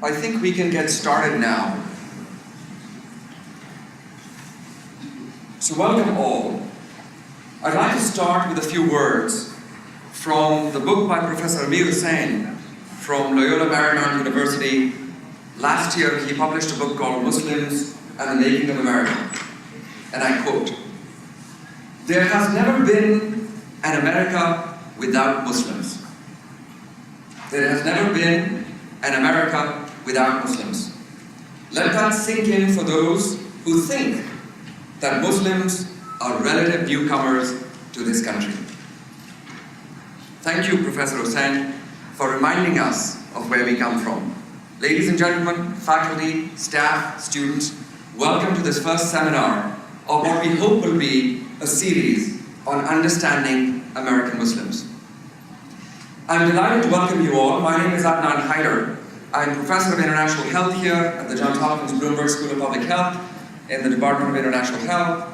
I think we can get started now. So welcome all. I'd like to start with a few words from the book by Professor Amir Hussain from Loyola Marymount University. Last year he published a book called Muslims and the Making of America. And I quote, "There has never been an America without Muslims. There has never been an America without Muslims. Let that sink in for those who think that Muslims are relative newcomers to this country." Thank you, Professor Hussain, for reminding us of where we come from. Ladies and gentlemen, faculty, staff, students, welcome to this first seminar of what we hope will be a series on understanding American Muslims. I'm delighted to welcome you all. My name is Adnan Haider. I'm Professor of International Health here at the Johns Hopkins Bloomberg School of Public Health in the Department of International Health.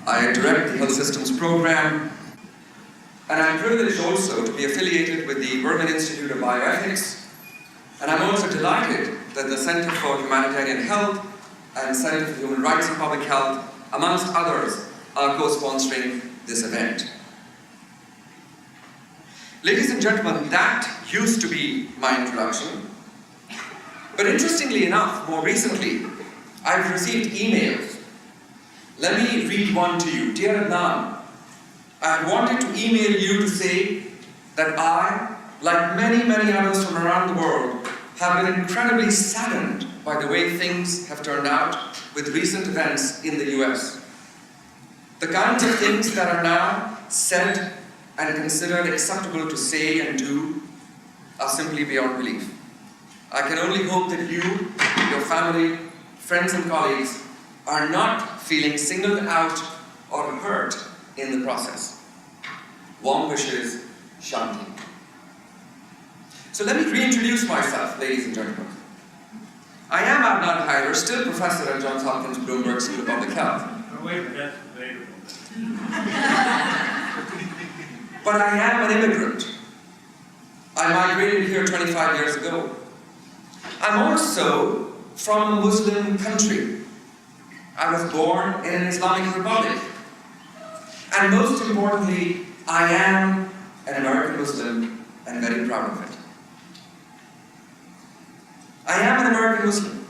I direct the Health Systems Program. And I'm privileged also to be affiliated with the Berman Institute of Bioethics. And I'm also delighted that the Center for Humanitarian Health and Center for Human Rights and Public Health, amongst others, are co-sponsoring this event. Ladies and gentlemen, that used to be my introduction. But interestingly enough, more recently, I've received emails. Let me read one to you. Dear Adnan, I wanted to email you to say that I, like many others from around the world, have been incredibly saddened by the way things have turned out with recent events in the US. The kinds of things that are now said and considered acceptable to say and do are simply beyond belief. I can only hope that you, your family, friends and colleagues are not feeling singled out or hurt in the process. Warm wishes, Shanti. So let me reintroduce myself, ladies and gentlemen. I am Adnan Haider, still professor at Johns Hopkins Bloomberg School of Public Health. Oh, wait, that's debatable. But I am an immigrant. I migrated here 25 years ago. I'm also from a Muslim country. I was born in an Islamic republic. And most importantly, I am an American Muslim and very proud of it. I am an American Muslim.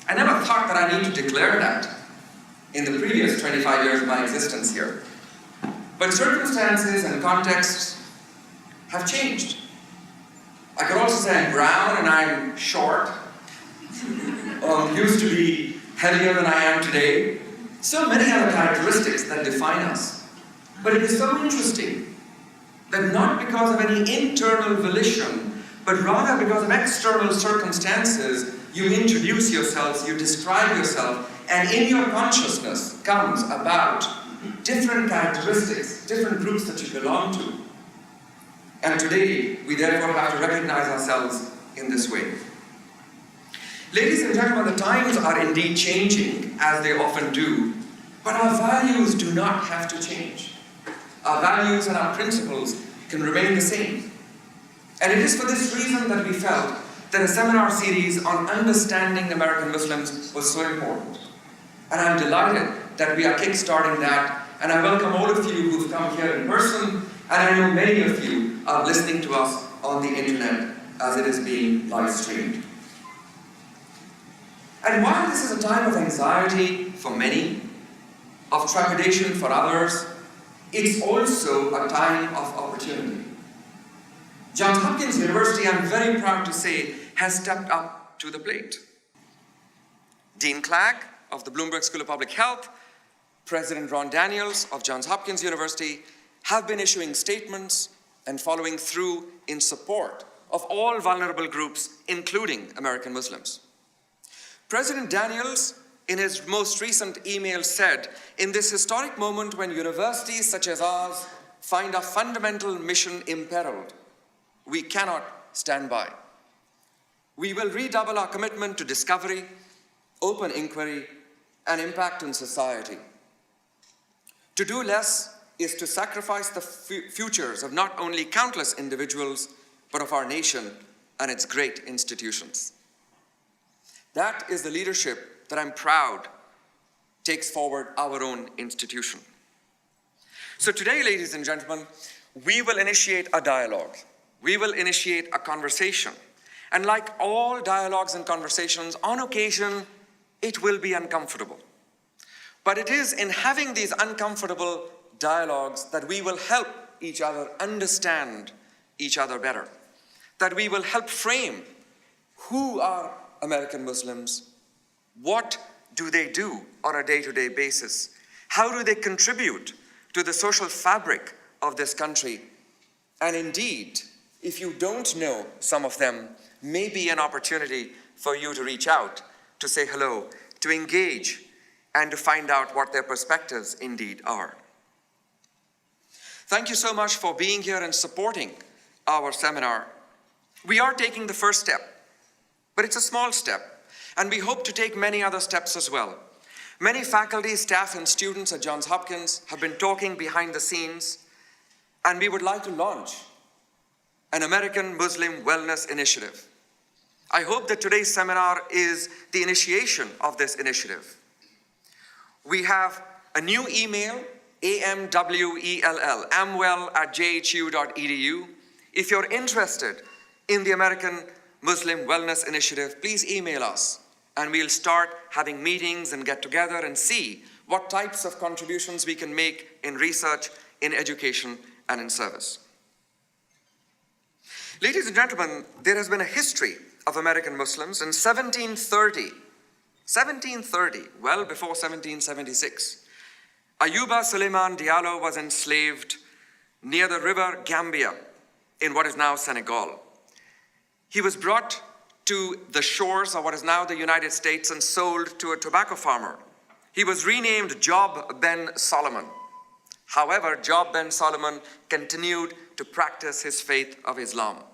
I never thought that I need to declare that in the previous 25 years of my existence here. But circumstances and contexts have changed. I could also say I'm brown and I'm short. Used to be heavier than I am today. So many other characteristics that define us. But it is so interesting that not because of any internal volition, but rather because of external circumstances, you introduce yourselves, you describe yourself, and in your consciousness comes about different characteristics, different groups that you belong to. And today, we therefore have to recognize ourselves in this way. Ladies and gentlemen, the times are indeed changing, as they often do, but our values do not have to change. Our values and our principles can remain the same. And it is for this reason that we felt that a seminar series on understanding American Muslims was so important. And I'm delighted that we are kickstarting that, and I welcome all of you who've come here in person, and I know many of you are listening to us on the internet as it is being live streamed. And while this is a time of anxiety for many, of trepidation for others, it's also a time of opportunity. Johns Hopkins University, I'm very proud to say, has stepped up to the plate. Dean Clagg of the Bloomberg School of Public Health, President Ron Daniels of Johns Hopkins University have been issuing statements and following through in support of all vulnerable groups, including American Muslims. President Daniels, in his most recent email, said, "In this historic moment when universities such as ours find our fundamental mission imperiled, we cannot stand by. We will redouble our commitment to discovery, open inquiry, and impact on society. To do less is to sacrifice the futures of not only countless individuals, but of our nation and its great institutions." That is the leadership that I'm proud takes forward our own institution. So today, ladies and gentlemen, we will initiate a dialogue. We will initiate a conversation. And like all dialogues and conversations, on occasion, it will be uncomfortable. But it is in having these uncomfortable dialogues that we will help each other understand each other better, that we will help frame who are American Muslims, what do they do on a day-to-day basis, how do they contribute to the social fabric of this country, and indeed, if you don't know some of them, may be an opportunity for you to reach out, to say hello, to engage, and to find out what their perspectives indeed are. Thank you so much for being here and supporting our seminar. We are taking the first step, but it's a small step, and we hope to take many other steps as well. Many faculty, staff, and students at Johns Hopkins have been talking behind the scenes, and we would like to launch an American Muslim Wellness Initiative. I hope that today's seminar is the initiation of this initiative. We have a new email, AMWELL, amwell@jhu.edu. If you're interested in the American Muslim Wellness Initiative, please email us, and we'll start having meetings and get together and see what types of contributions we can make in research, in education, and in service. Ladies and gentlemen, there has been a history of American Muslims. In 1730, well before 1776, Ayuba Suleiman Diallo was enslaved near the river Gambia in what is now Senegal. He was brought to the shores of what is now the United States and sold to a tobacco farmer. He was renamed Job Ben Solomon. However, Job Ben Solomon continued to practice his faith of Islam,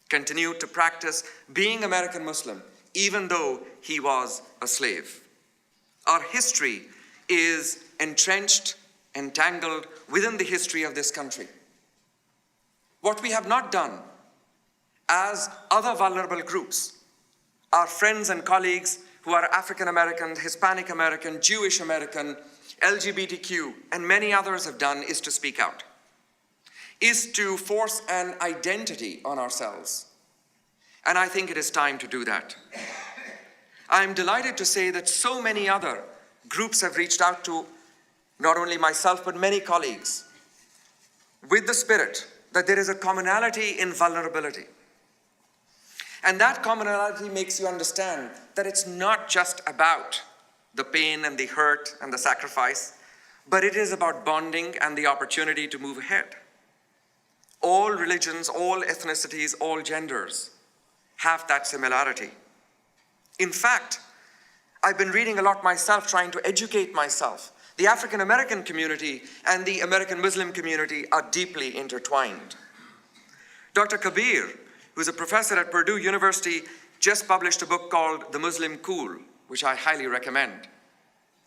continued to practice being American Muslim, even though he was a slave. Our history is entrenched, entangled within the history of this country. What we have not done as other vulnerable groups, our friends and colleagues who are African American, Hispanic American, Jewish American, LGBTQ, and many others have done, is to speak out, is to force an identity on ourselves. And I think it is time to do that. I'm delighted to say that so many other groups have reached out to not only myself, but many colleagues, with the spirit that there is a commonality in vulnerability. And that commonality makes you understand that it's not just about the pain and the hurt and the sacrifice, but it is about bonding and the opportunity to move ahead. All religions, all ethnicities, all genders have that similarity. In fact, I've been reading a lot myself, trying to educate myself. The African American community and the American Muslim community are deeply intertwined. Dr. Kabir, who's a professor at Purdue University, just published a book called The Muslim Cool, which I highly recommend.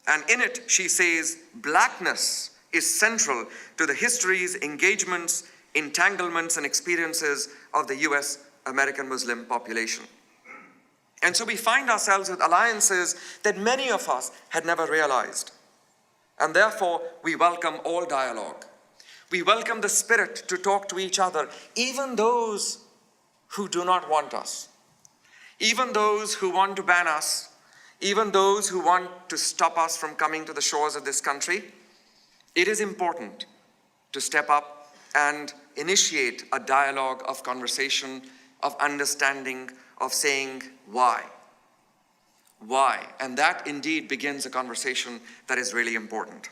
And in it, she says, blackness is central to the histories, engagements, entanglements, and experiences of the US American Muslim population. And so we find ourselves with alliances that many of us had never realized. And therefore, we welcome all dialogue. We welcome the spirit to talk to each other, even those who do not want us, even those who want to ban us, even those who want to stop us from coming to the shores of this country. It is important to step up and initiate a dialogue of conversation, of understanding, of saying why. Why? And that indeed begins a conversation that is really important.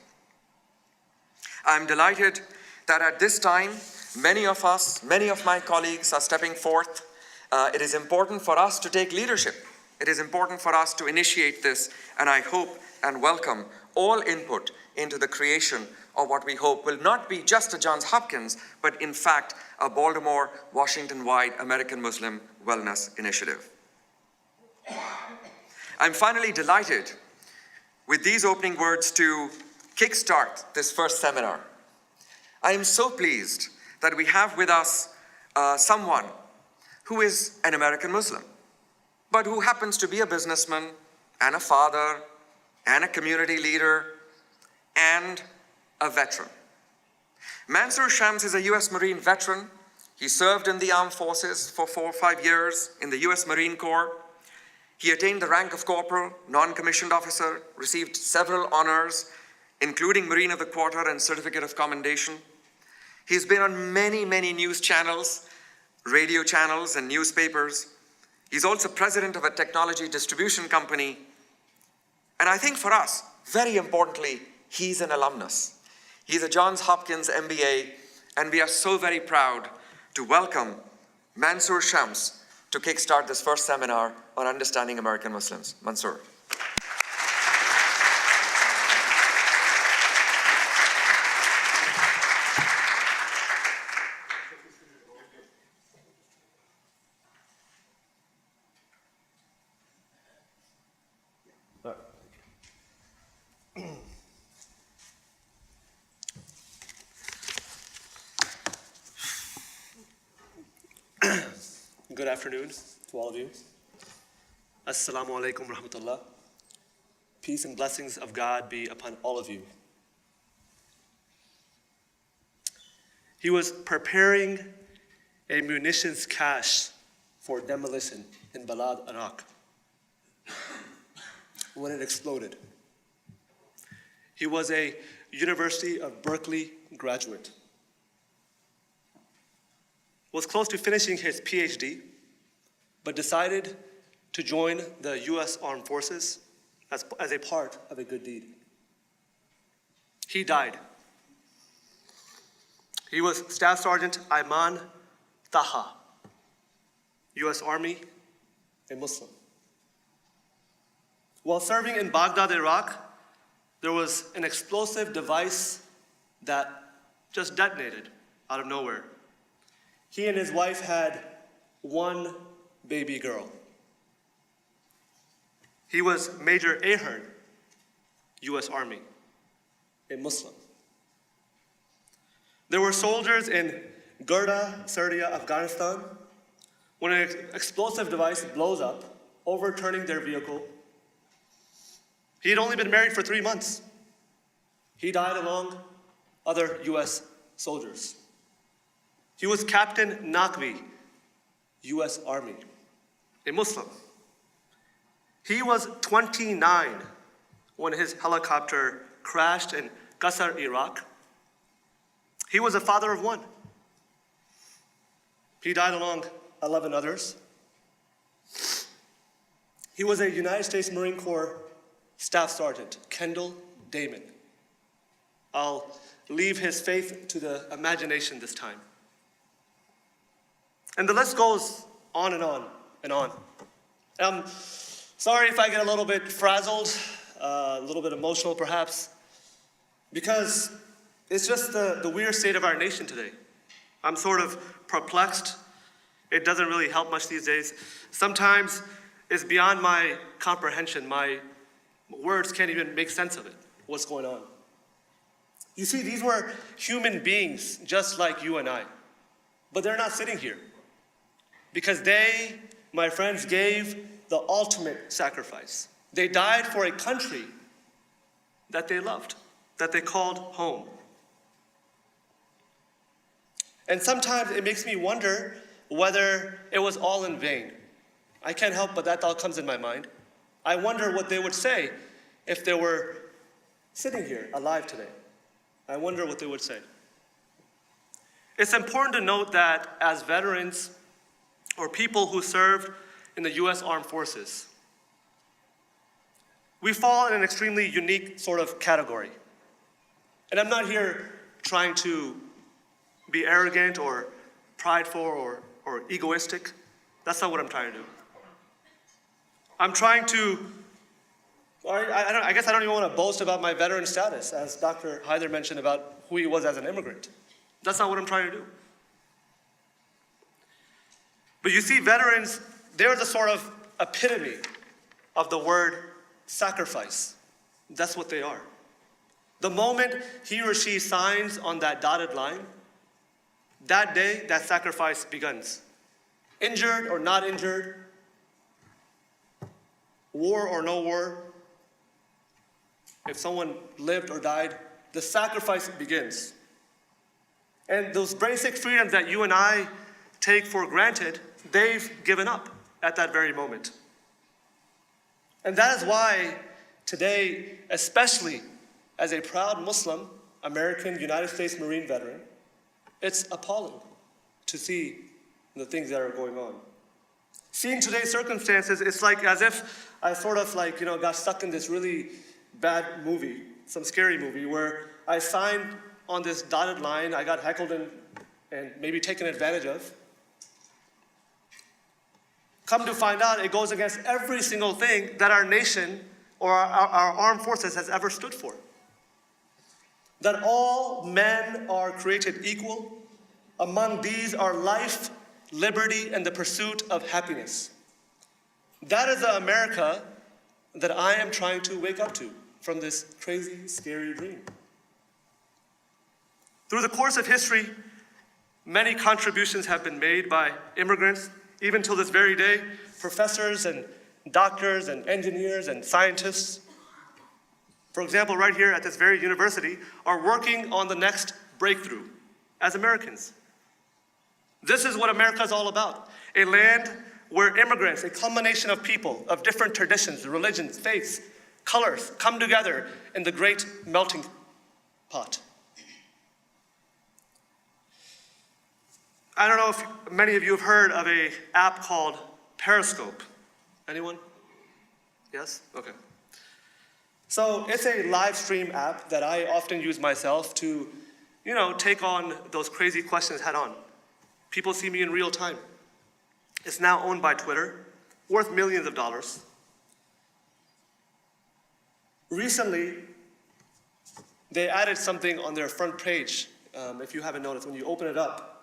I'm delighted that at this time, many of us, many of my colleagues are stepping forth. It is important for us to take leadership. It is important for us to initiate this, and I hope and welcome all input into the creation of what we hope will not be just a Johns Hopkins, but in fact, a Baltimore, Washington-wide American Muslim Wellness Initiative. I'm finally delighted with these opening words to kickstart this first seminar. I am so pleased that we have with us someone who is an American Muslim, but who happens to be a businessman and a father and a community leader and a veteran. Mansoor Shams is a US Marine veteran. He served in the armed forces for 4 or 5 years in the US Marine Corps. He attained the rank of corporal, non-commissioned officer, received several honors, including Marine of the Quarter and Certificate of Commendation. He's been on many, many news channels, radio channels, and newspapers. He's also president of a technology distribution company. And I think for us, very importantly, he's an alumnus. He's a Johns Hopkins MBA, and we are so very proud to welcome Mansoor Shams to kickstart this first seminar on understanding American Muslims. Mansoor. Good afternoon to all of you. Assalamu alaikum rahmatullah. Peace and blessings of God be upon all of you. He was preparing a munitions cache for demolition in Balad, Iraq, when it exploded. He was a University of Berkeley graduate. Was close to finishing his PhD, but decided to join the US Armed Forces as a part of a good deed. He died. He was Staff Sergeant Ayman Taha, US Army, a Muslim. While serving in Baghdad, Iraq, there was an explosive device that just detonated out of nowhere. He and his wife had one baby girl. He was Major Ahern, US Army, a Muslim. There were soldiers in Gurda, Syria, Afghanistan, when an explosive device blows up, overturning their vehicle. He had only been married for 3 months. He died along other US soldiers. He was Captain Naqvi, US Army, a Muslim. He was 29 when his helicopter crashed in Qasr, Iraq. He was a father of one. He died along 11 others. He was a United States Marine Corps Staff Sergeant, Kendall Damon. I'll leave his faith to the imagination this time. And the list goes on and on and on. I'm sorry if I get a little bit frazzled, a little bit emotional perhaps, because it's just the weird state of our nation today. I'm sort of perplexed. It doesn't really help much these days. Sometimes it's beyond my comprehension. My words can't even make sense of it, what's going on. You see, these were human beings just like you and I, but they're not sitting here. Because they, my friends, gave the ultimate sacrifice. They died for a country that they loved, that they called home. And sometimes it makes me wonder whether it was all in vain. I can't help but that thought comes in my mind. I wonder what they would say if they were sitting here alive today. I wonder what they would say. It's important to note that as veterans, or people who served in the US Armed Forces, we fall in an extremely unique sort of category. And I'm not here trying to be arrogant or prideful or egoistic. That's not what I'm trying to do. I'm trying to, I guess I don't even want to boast about my veteran status, as Dr. Haider mentioned about who he was as an immigrant. That's not what I'm trying to do. But you see, veterans, they're the sort of epitome of the word sacrifice. That's what they are. The moment he or she signs on that dotted line, that day, that sacrifice begins. Injured or not injured, war or no war, if someone lived or died, the sacrifice begins. And those basic freedoms that you and I take for granted, they've given up at that very moment. And that is why today, especially as a proud Muslim, American, United States Marine veteran, it's appalling to see the things that are going on. Seeing today's circumstances, it's like as if I sort of got stuck in this really bad movie, some scary movie, where I signed on this dotted line, I got heckled and maybe taken advantage of. Come to find out, it goes against every single thing that our nation or our armed forces has ever stood for. That all men are created equal. Among these are life, liberty, and the pursuit of happiness. That is the America that I am trying to wake up to from this crazy, scary dream. Through the course of history, many contributions have been made by immigrants. Even till this very day, professors and doctors and engineers and scientists, for example, right here at this very university, are working on the next breakthrough as Americans. This is what America is all about. A land where immigrants, a combination of people of different traditions, religions, faiths, colors, come together in the great melting pot. I don't know if many of you have heard of an app called Periscope. Anyone? Yes? Okay. So it's a live stream app that I often use myself to, take on those crazy questions head on. People see me in real time. It's now owned by Twitter, worth millions of dollars. Recently, they added something on their front page, if you haven't noticed, when you open it up.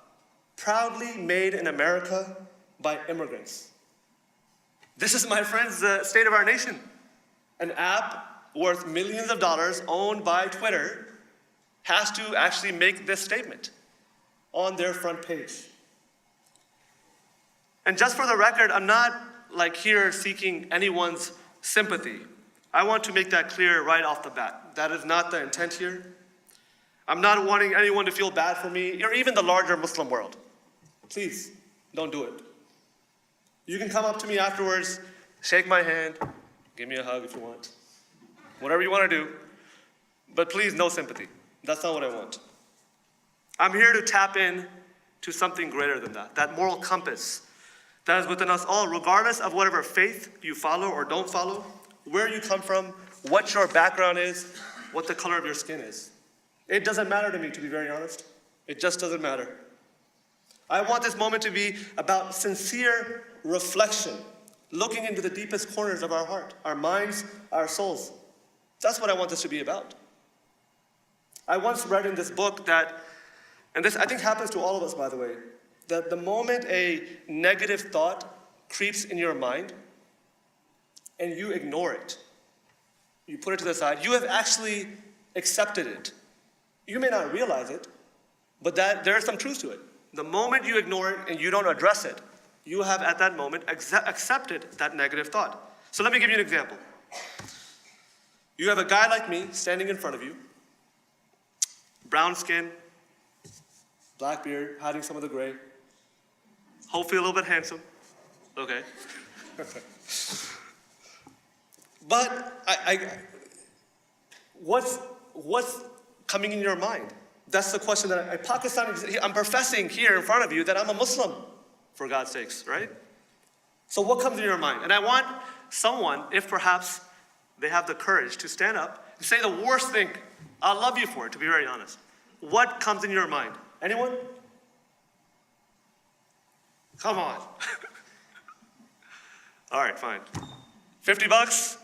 Proudly made in America by immigrants. This is, my friends, the state of our nation. An app worth millions of dollars owned by Twitter has to actually make this statement on their front page. And just for the record, I'm not here seeking anyone's sympathy. I want to make that clear right off the bat. That is not the intent here. I'm not wanting anyone to feel bad for me, or even the larger Muslim world. Please, don't do it. You can come up to me afterwards, shake my hand, give me a hug if you want. Whatever you want to do. But please, no sympathy. That's not what I want. I'm here to tap in to something greater than that moral compass that is within us all, regardless of whatever faith you follow or don't follow, where you come from, what your background is, what the color of your skin is. It doesn't matter to me, to be very honest. It just doesn't matter. I want this moment to be about sincere reflection, looking into the deepest corners of our heart, our minds, our souls. That's what I want this to be about. I once read in this book that, and this I think happens to all of us, by the way, that the moment a negative thought creeps in your mind and you ignore it, you put it to the side, you have actually accepted it. You may not realize it, but there is some truth to it. The moment you ignore it and you don't address it, you have at that moment accepted that negative thought. So let me give you an example. You have a guy like me standing in front of you, brown skin, black beard, hiding some of the gray, hopefully a little bit handsome. Okay. But what's coming in your mind? That's the question that I'm professing here in front of you that I'm a Muslim, for God's sakes, right? So what comes in your mind? And I want someone, if perhaps they have the courage to stand up and say the worst thing. I'll love you for it, to be very honest. What comes in your mind? Anyone? Come on. All right, fine. $50?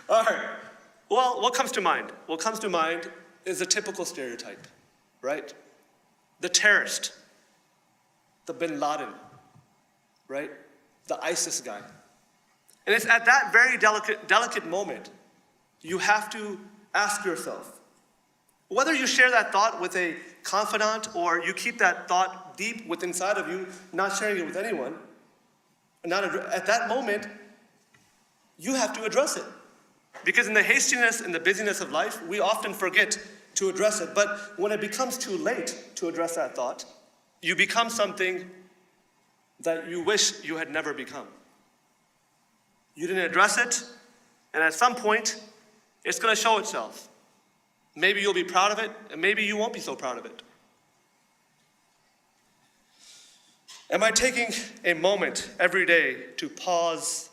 All right. Well, what comes to mind? What comes to mind is a typical stereotype, right? The terrorist, the Bin Laden, right? The ISIS guy. And it's at that very delicate moment, you have to ask yourself, whether you share that thought with a confidant or you keep that thought deep within inside of you, not sharing it with anyone, At that moment, you have to address it. Because in the hastiness and the busyness of life, we often forget to address it. But when it becomes too late to address that thought, you become something that you wish you had never become. You didn't address it, and at some point, it's going to show itself. Maybe you'll be proud of it, and maybe you won't be so proud of it. Am I taking a moment every day to pause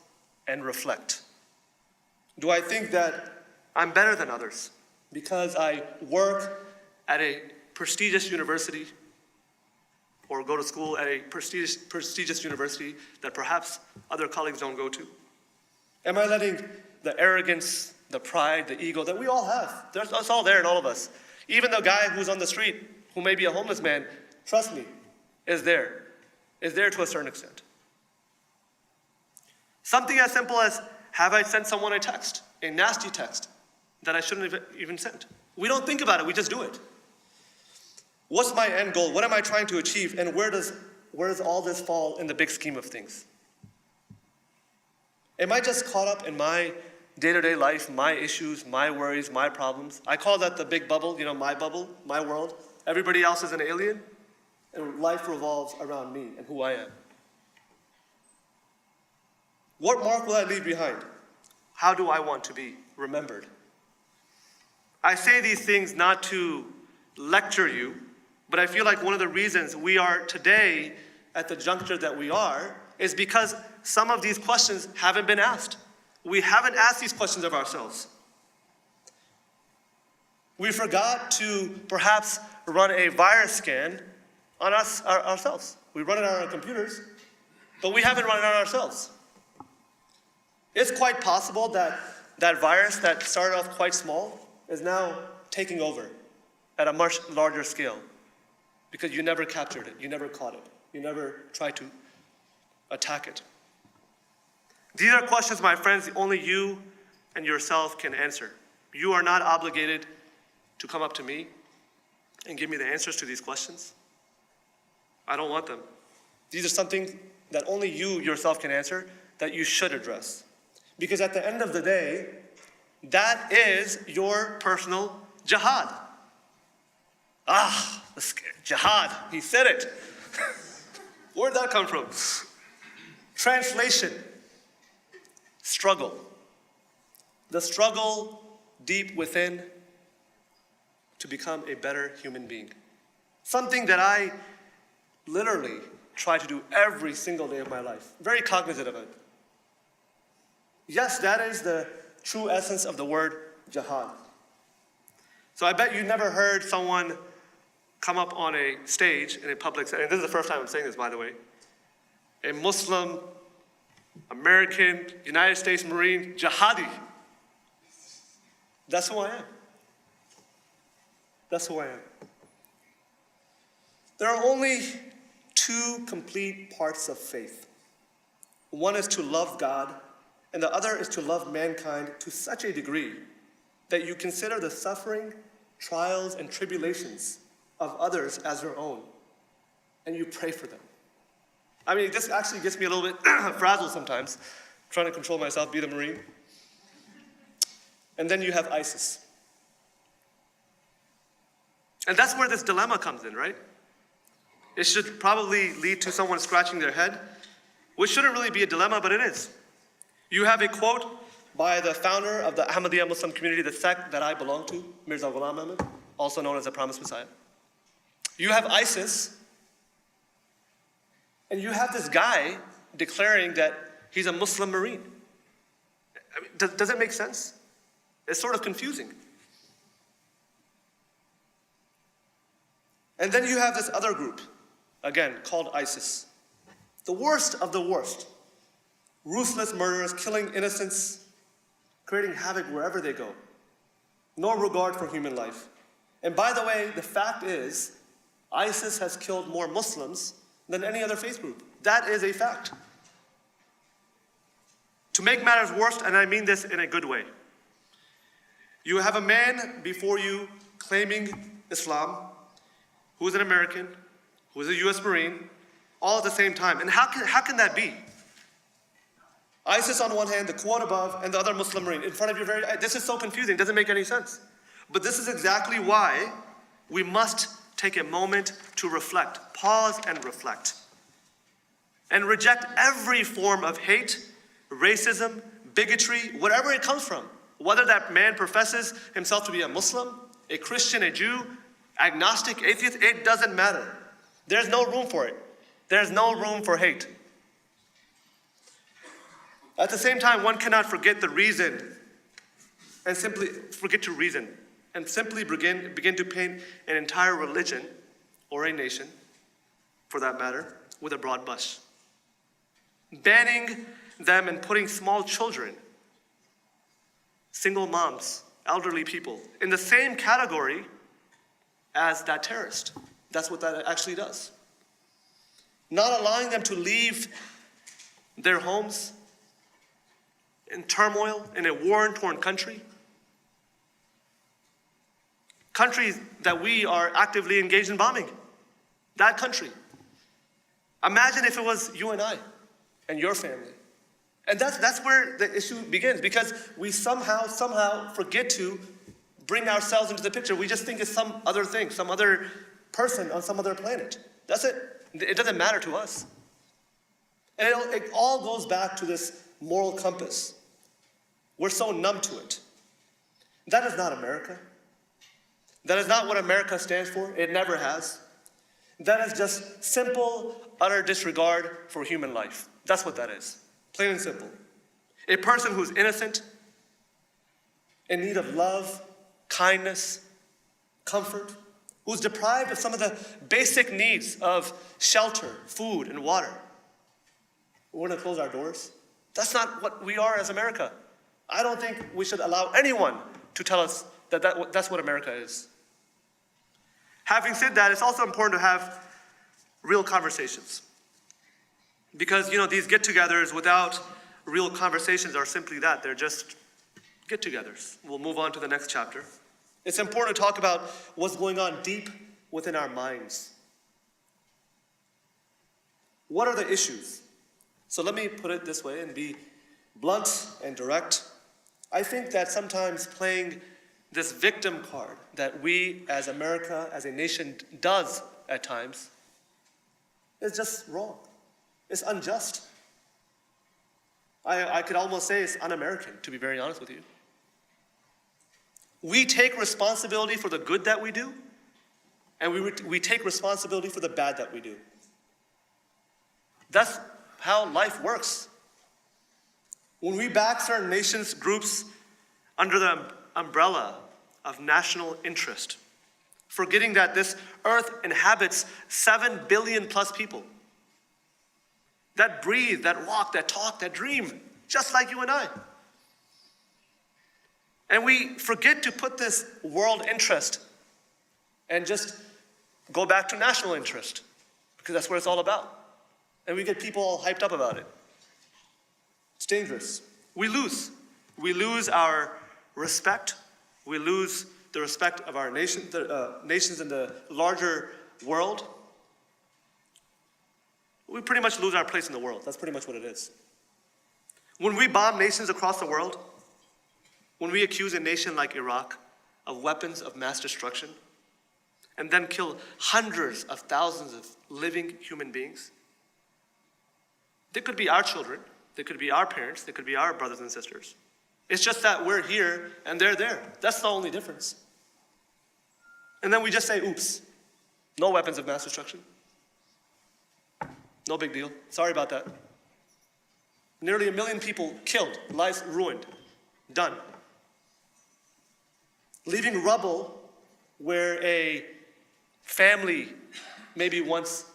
and reflect? Do I think that I'm better than others because I work at a prestigious university or go to school at a prestigious university that perhaps other colleagues don't go to? Am I letting the arrogance, the pride, the ego that we all have, it's all there in all of us. Even the guy who's on the street, who may be a homeless man, trust me, is there to a certain extent. Something as simple as, have I sent someone a text, a nasty text, that I shouldn't have even sent? We don't think about it, we just do it. What's my end goal? What am I trying to achieve? And where does all this fall in the big scheme of things? Am I just caught up in my day-to-day life, my issues, my worries, my problems? I call that the big bubble, my world. Everybody else is an alien, and life revolves around me and who I am. What mark will I leave behind? How do I want to be remembered? I say these things not to lecture you, but I feel like one of the reasons we are today at the juncture that we are is because some of these questions haven't been asked. We haven't asked these questions of ourselves. We forgot to perhaps run a virus scan on us ourselves. We run it on our computers, but we haven't run it on ourselves. It's quite possible that that virus that started off quite small is now taking over at a much larger scale because you never captured it, you never caught it, you never tried to attack it. These are questions, my friends, only you and yourself can answer. You are not obligated to come up to me and give me the answers to these questions. I don't want them. These are something that only you yourself can answer, that you should address. Because at the end of the day, that is your personal jihad. Jihad, he said it. Where'd that come from? Translation, struggle. The struggle deep within to become a better human being. Something that I literally try to do every single day of my life. Very cognizant of it. Yes, that is the true essence of the word jihad. So I bet you never heard someone come up on a stage in a public setting. This is the first time I'm saying this, by the way. A Muslim, American, United States Marine, jihadi. That's who I am. That's who I am. There are only two complete parts of faith. One is to love God, and the other is to love mankind to such a degree that you consider the suffering, trials, and tribulations of others as your own, and you pray for them. I mean, this actually gets me a little bit frazzled sometimes, trying to control myself, be the Marine. And then you have ISIS. And that's where this dilemma comes in, right? It should probably lead to someone scratching their head, which shouldn't really be a dilemma, but it is. You have a quote by the founder of the Ahmadiyya Muslim community, the sect that I belong to, Mirza Ghulam Ahmad, also known as the Promised Messiah. You have ISIS, and you have this guy declaring that he's a Muslim Marine. I mean, does it make sense? It's sort of confusing. And then you have this other group, again, called ISIS. The worst of the worst. Ruthless murderers, killing innocents, creating havoc wherever they go. No regard for human life. And by the way, the fact is, ISIS has killed more Muslims than any other faith group. That is a fact. To make matters worse, and I mean this in a good way, you have a man before you claiming Islam, who is an American, who is a US Marine, all at the same time. And how can that be? ISIS on one hand, the quote above, and the other Muslim Marine in front of your very eyes. This is so confusing, it doesn't make any sense. But this is exactly why we must take a moment to reflect, pause and reflect, and reject every form of hate, racism, bigotry, whatever it comes from. Whether that man professes himself to be a Muslim, a Christian, a Jew, agnostic, atheist, it doesn't matter. There's no room for it. There's no room for hate. At the same time, one cannot forget the reason and simply forget to reason and simply begin to paint an entire religion or a nation, for that matter, with a broad brush. Banning them and putting small children, single moms, elderly people, in the same category as that terrorist. That's what that actually does. Not allowing them to leave their homes in turmoil in a war-torn country. Countries that we are actively engaged in bombing. That country. Imagine if it was you and I and your family. And that's where the issue begins, because we somehow forget to bring ourselves into the picture. We just think it's some other thing, some other person on some other planet. That's it. It doesn't matter to us. And it all goes back to this moral compass. We're so numb to it. That is not America. That is not what America stands for. It never has. That is just simple, utter disregard for human life. That's what that is. Plain and simple. A person who's innocent, in need of love, kindness, comfort, who's deprived of some of the basic needs of shelter, food, and water. We're going to close our doors? That's not what we are as America. I don't think we should allow anyone to tell us that that's what America is. Having said that, it's also important to have real conversations. Because, these get-togethers without real conversations are simply that. They're just get-togethers. We'll move on to the next chapter. It's important to talk about what's going on deep within our minds. What are the issues? So let me put it this way and be blunt and direct. I think that sometimes playing this victim card that we as America, as a nation, does at times is just wrong. It's unjust. I could almost say it's un-American, to be very honest with you. We take responsibility for the good that we do, and we take responsibility for the bad that we do. That's how life works. When we back certain nations, groups, under the umbrella of national interest, forgetting that this earth inhabits 7 billion plus people that breathe, that walk, that talk, that dream, just like you and I. And we forget to put this world interest and just go back to national interest, because that's what it's all about. And we get people all hyped up about it. It's dangerous. We lose. We lose our respect. We lose the respect of our nation, the nations in the larger world. We pretty much lose our place in the world. That's pretty much what it is. When we bomb nations across the world, when we accuse a nation like Iraq of weapons of mass destruction, and then kill hundreds of thousands of living human beings, they could be our children, they could be our parents, they could be our brothers and sisters. It's just that we're here and they're there. That's the only difference. And then we just say, oops, no weapons of mass destruction. No big deal. Sorry about that. Nearly 1 million people killed, lives ruined, done. Leaving rubble where a family maybe once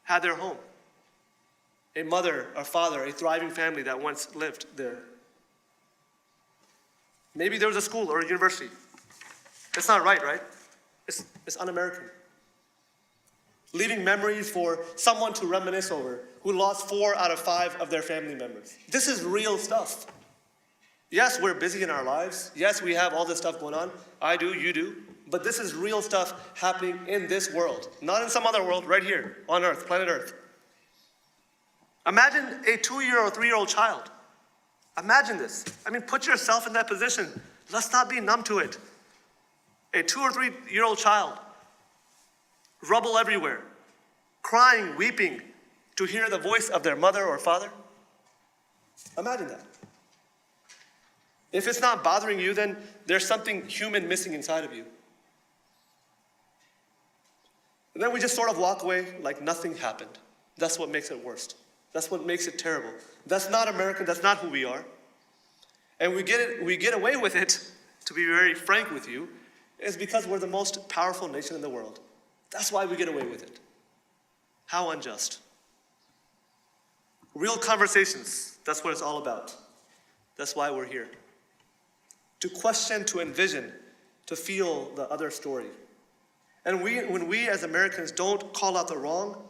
had their home. A mother, a father, a thriving family that once lived there. Maybe there was a school or a university. It's not right? It's un-American. Leaving memories for someone to reminisce over who lost 4 out of 5 of their family members. This is real stuff. Yes, we're busy in our lives. Yes, we have all this stuff going on. I do, you do. But this is real stuff happening in this world. Not in some other world, right here on Earth, planet Earth. Imagine a 2-year or 3-year-old child. Imagine this. I mean, put yourself in that position. Let's not be numb to it. A 2 or 3-year-old child, rubble everywhere, crying, weeping to hear the voice of their mother or father. Imagine that. If it's not bothering you, then there's something human missing inside of you. And then we just sort of walk away like nothing happened. That's what makes it worst. That's what makes it terrible. That's not American. That's not who we are. And we get away with it, to be very frank with you, is because we're the most powerful nation in the world. That's why we get away with it. How unjust. Real conversations, that's what it's all about. That's why we're here. To question, to envision, to feel the other story. And when we as Americans don't call out the wrong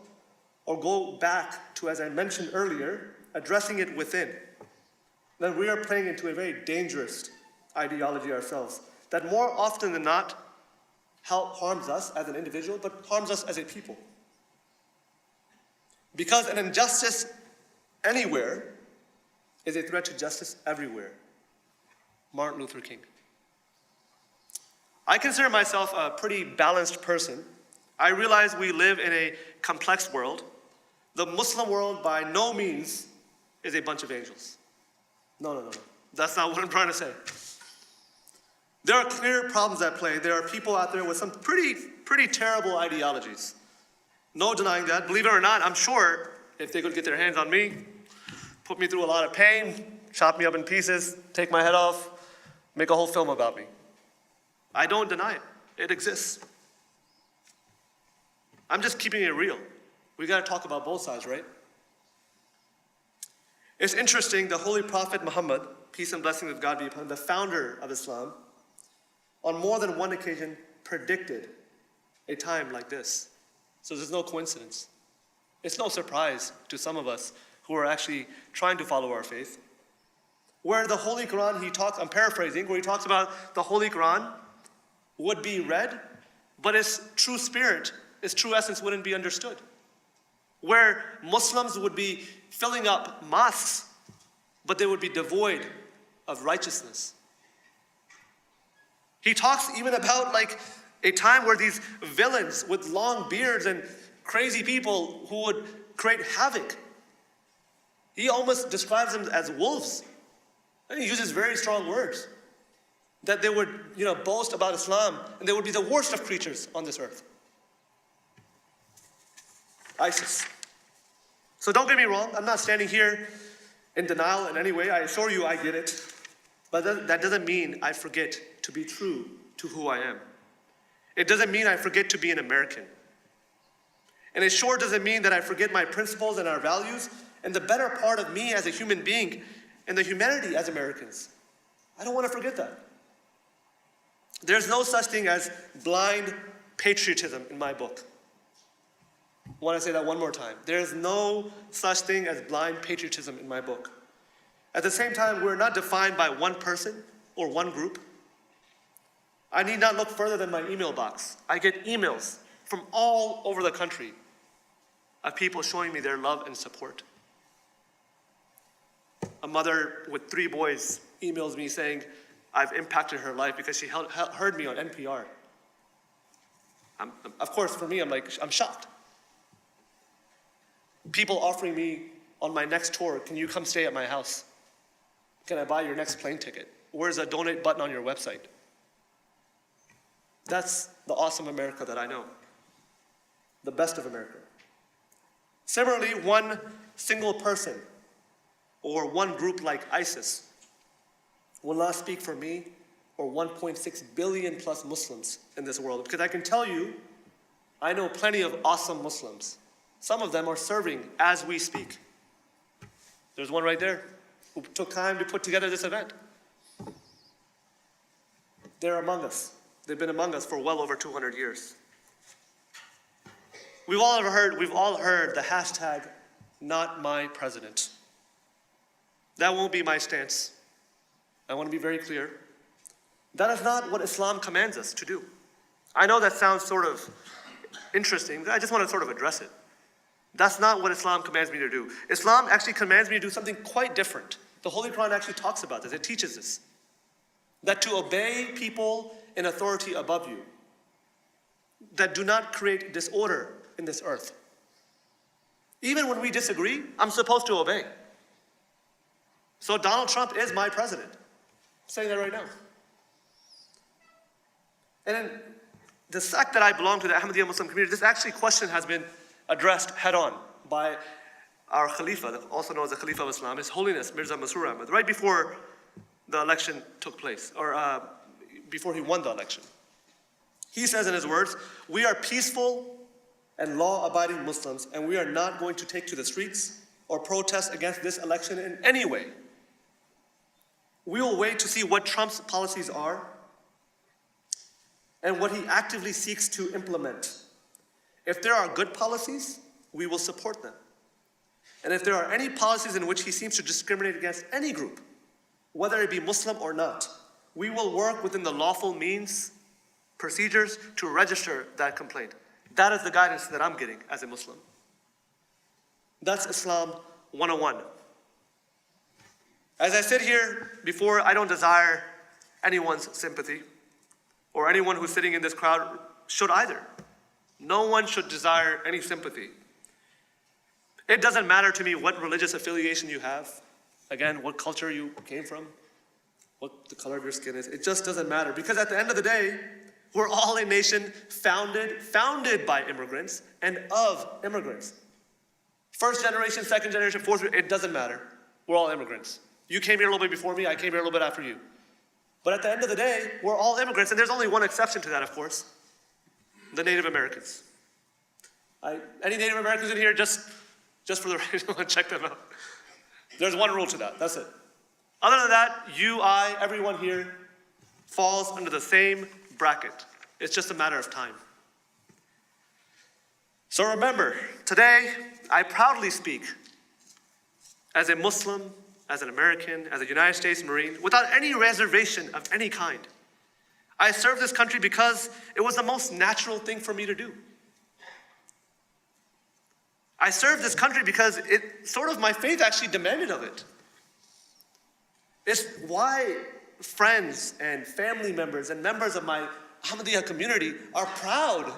or go back to, as I mentioned earlier, addressing it within, then we are playing into a very dangerous ideology ourselves that more often than not harms us as an individual, but harms us as a people. Because an injustice anywhere is a threat to justice everywhere. Martin Luther King. I consider myself a pretty balanced person. I realize we live in a complex world. The Muslim world by no means is a bunch of angels. No. That's not what I'm trying to say. There are clear problems at play. There are people out there with some pretty terrible ideologies. No denying that. Believe it or not, I'm sure if they could get their hands on me, put me through a lot of pain, chop me up in pieces, take my head off, make a whole film about me. I don't deny it. It exists. I'm just keeping it real. We got to talk about both sides, right? It's interesting, the Holy Prophet Muhammad, peace and blessings of God be upon him, the founder of Islam, on more than one occasion predicted a time like this. So there's no coincidence. It's no surprise to some of us who are actually trying to follow our faith. Where the Holy Quran, I'm paraphrasing, where he talks about the Holy Quran would be read, but its true spirit, its true essence wouldn't be understood. Where Muslims would be filling up mosques, but they would be devoid of righteousness. He talks even about like a time where these villains with long beards and crazy people who would create havoc, he almost describes them as wolves. And he uses very strong words. That they would, boast about Islam, and they would be the worst of creatures on this earth. ISIS. So don't get me wrong, I'm not standing here in denial in any way. I assure you I get it. But that doesn't mean I forget to be true to who I am. It doesn't mean I forget to be an American. And it sure doesn't mean that I forget my principles and our values and the better part of me as a human being and the humanity as Americans. I don't want to forget that. There's no such thing as blind patriotism in my book. I want to say that one more time. There's no such thing as blind patriotism in my book. At the same time, we're not defined by one person or one group. I need not look further than my email box. I get emails from all over the country of people showing me their love and support. A mother with 3 boys emails me saying, I've impacted her life because she heard me on NPR. Of course, for me, I'm shocked. People offering me on my next tour, can you come stay at my house? Can I buy your next plane ticket? Where's a donate button on your website? That's the awesome America that I know. The best of America. Similarly, one single person or one group like ISIS will not speak for me or 1.6 billion plus Muslims in this world. Because I can tell you, I know plenty of awesome Muslims. Some of them are serving as we speak. There's one right there who took time to put together this event. They're among us. They've been among us for well over 200 years. We've all heard the hashtag, not my president. That won't be my stance. I want to be very clear. That is not what Islam commands us to do. I know that sounds sort of interesting, but I just want to sort of address it. That's not what Islam commands me to do. Islam actually commands me to do something quite different. The Holy Quran actually talks about this. It teaches this. That to obey people in authority above you, that do not create disorder in this earth. Even when we disagree, I'm supposed to obey. So Donald Trump is my president. I'm saying that right now. And then the sect that I belong to, the Ahmadiyya Muslim community, this actually question has been addressed head on by our Khalifa, also known as the Khalifa of Islam, His Holiness Mirza Masroor Ahmad, right before the election took place, or before he won the election. He says in his words, "We are peaceful and law-abiding Muslims, and we are not going to take to the streets or protest against this election in any way. We will wait to see what Trump's policies are and what he actively seeks to implement. If there are good policies, we will support them. And if there are any policies in which he seems to discriminate against any group, whether it be Muslim or not, we will work within the lawful means, procedures to register that complaint." That is the guidance that I'm getting as a Muslim. That's Islam 101. As I sit here before, I don't desire anyone's sympathy, or anyone who's sitting in this crowd should either. No one should desire any sympathy. It doesn't matter to me what religious affiliation you have, again, what culture you came from, what the color of your skin is. It just doesn't matter, because at the end of the day, we're all a nation founded by immigrants and of immigrants. First generation, second generation, fourth, it doesn't matter. We're all immigrants. You came here a little bit before me, I came here a little bit after you. But at the end of the day, we're all immigrants, and there's only one exception to that, of course: the Native Americans. Any Native Americans in here, just for the record, check them out. There's one rule to that, that's it. Other than that, you, I, everyone here falls under the same bracket. It's just a matter of time. So remember, today, I proudly speak as a Muslim, as an American, as a United States Marine, without any reservation of any kind. I serve this country because it was the most natural thing for me to do. I serve this country because my faith actually demanded of it. It's why friends and family members and members of my Ahmadiyya community are proud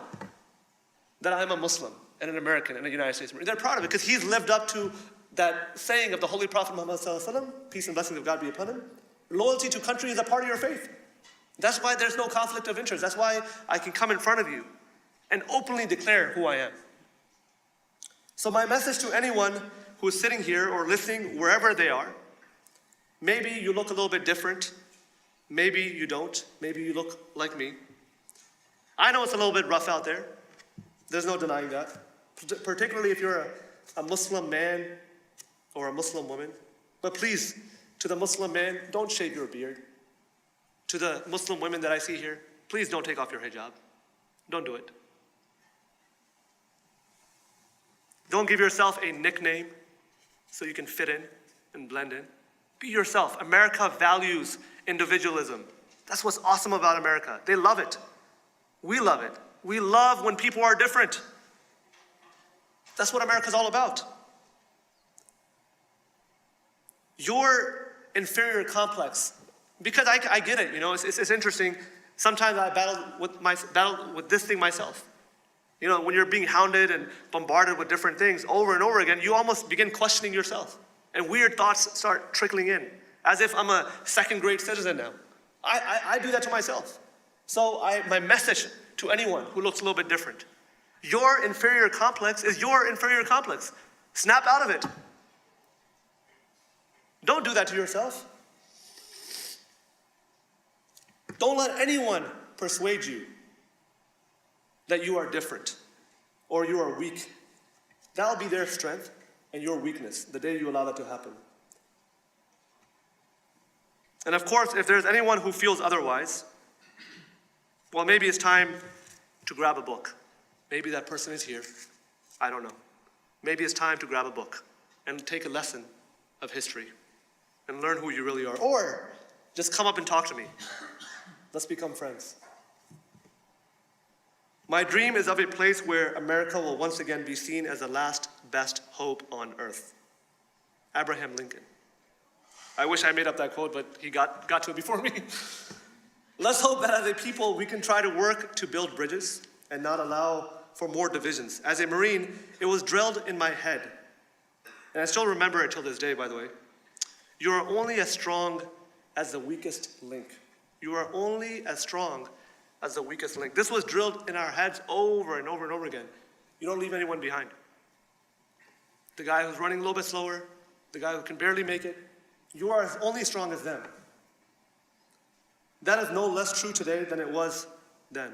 that I'm a Muslim and an American and a United States Marine. They're proud of it because he's lived up to that saying of the Holy Prophet Muhammad ﷺ, peace and blessings of God be upon him. Loyalty to country is a part of your faith. That's why there's no conflict of interest. That's why I can come in front of you and openly declare who I am. So my message to anyone who is sitting here or listening wherever they are, maybe you look a little bit different, maybe you don't, maybe you look like me. I know it's a little bit rough out there. There's no denying that. Particularly if you're a Muslim man or a Muslim woman. But please, to the Muslim man, don't shave your beard. To the Muslim women that I see here, please don't take off your hijab. Don't do it. Don't give yourself a nickname so you can fit in and blend in. Be yourself. America values individualism. That's what's awesome about America. They love it. We love it. We love when people are different. That's what America's all about. Your inferior complex, because I get it, it's interesting. Sometimes I battle with this thing myself. When you're being hounded and bombarded with different things over and over again, you almost begin questioning yourself. And weird thoughts start trickling in, as if I'm a second-grade citizen now. I do that to myself. So my message to anyone who looks a little bit different: your inferior complex is your inferior complex. Snap out of it. Don't do that to yourself. Don't let anyone persuade you that you are different or you are weak. That'll be their strength and your weakness the day you allow that to happen. And of course, if there's anyone who feels otherwise, well, maybe it's time to grab a book. Maybe that person is here. I don't know. Maybe it's time to grab a book and take a lesson of history and learn who you really are. Or just come up and talk to me. Let's become friends. My dream is of a place where America will once again be seen as the last best hope on earth. Abraham Lincoln. I wish I made up that quote, but he got to it before me. Let's hope that as a people, we can try to work to build bridges and not allow for more divisions. As a Marine, it was drilled in my head, and I still remember it till this day, by the way. You are only as strong as the weakest link. You are only as strong as the weakest link. This was drilled in our heads over and over and over again. You don't leave anyone behind. The guy who's running a little bit slower, the guy who can barely make it, you are as only strong as them. That is no less true today than it was then.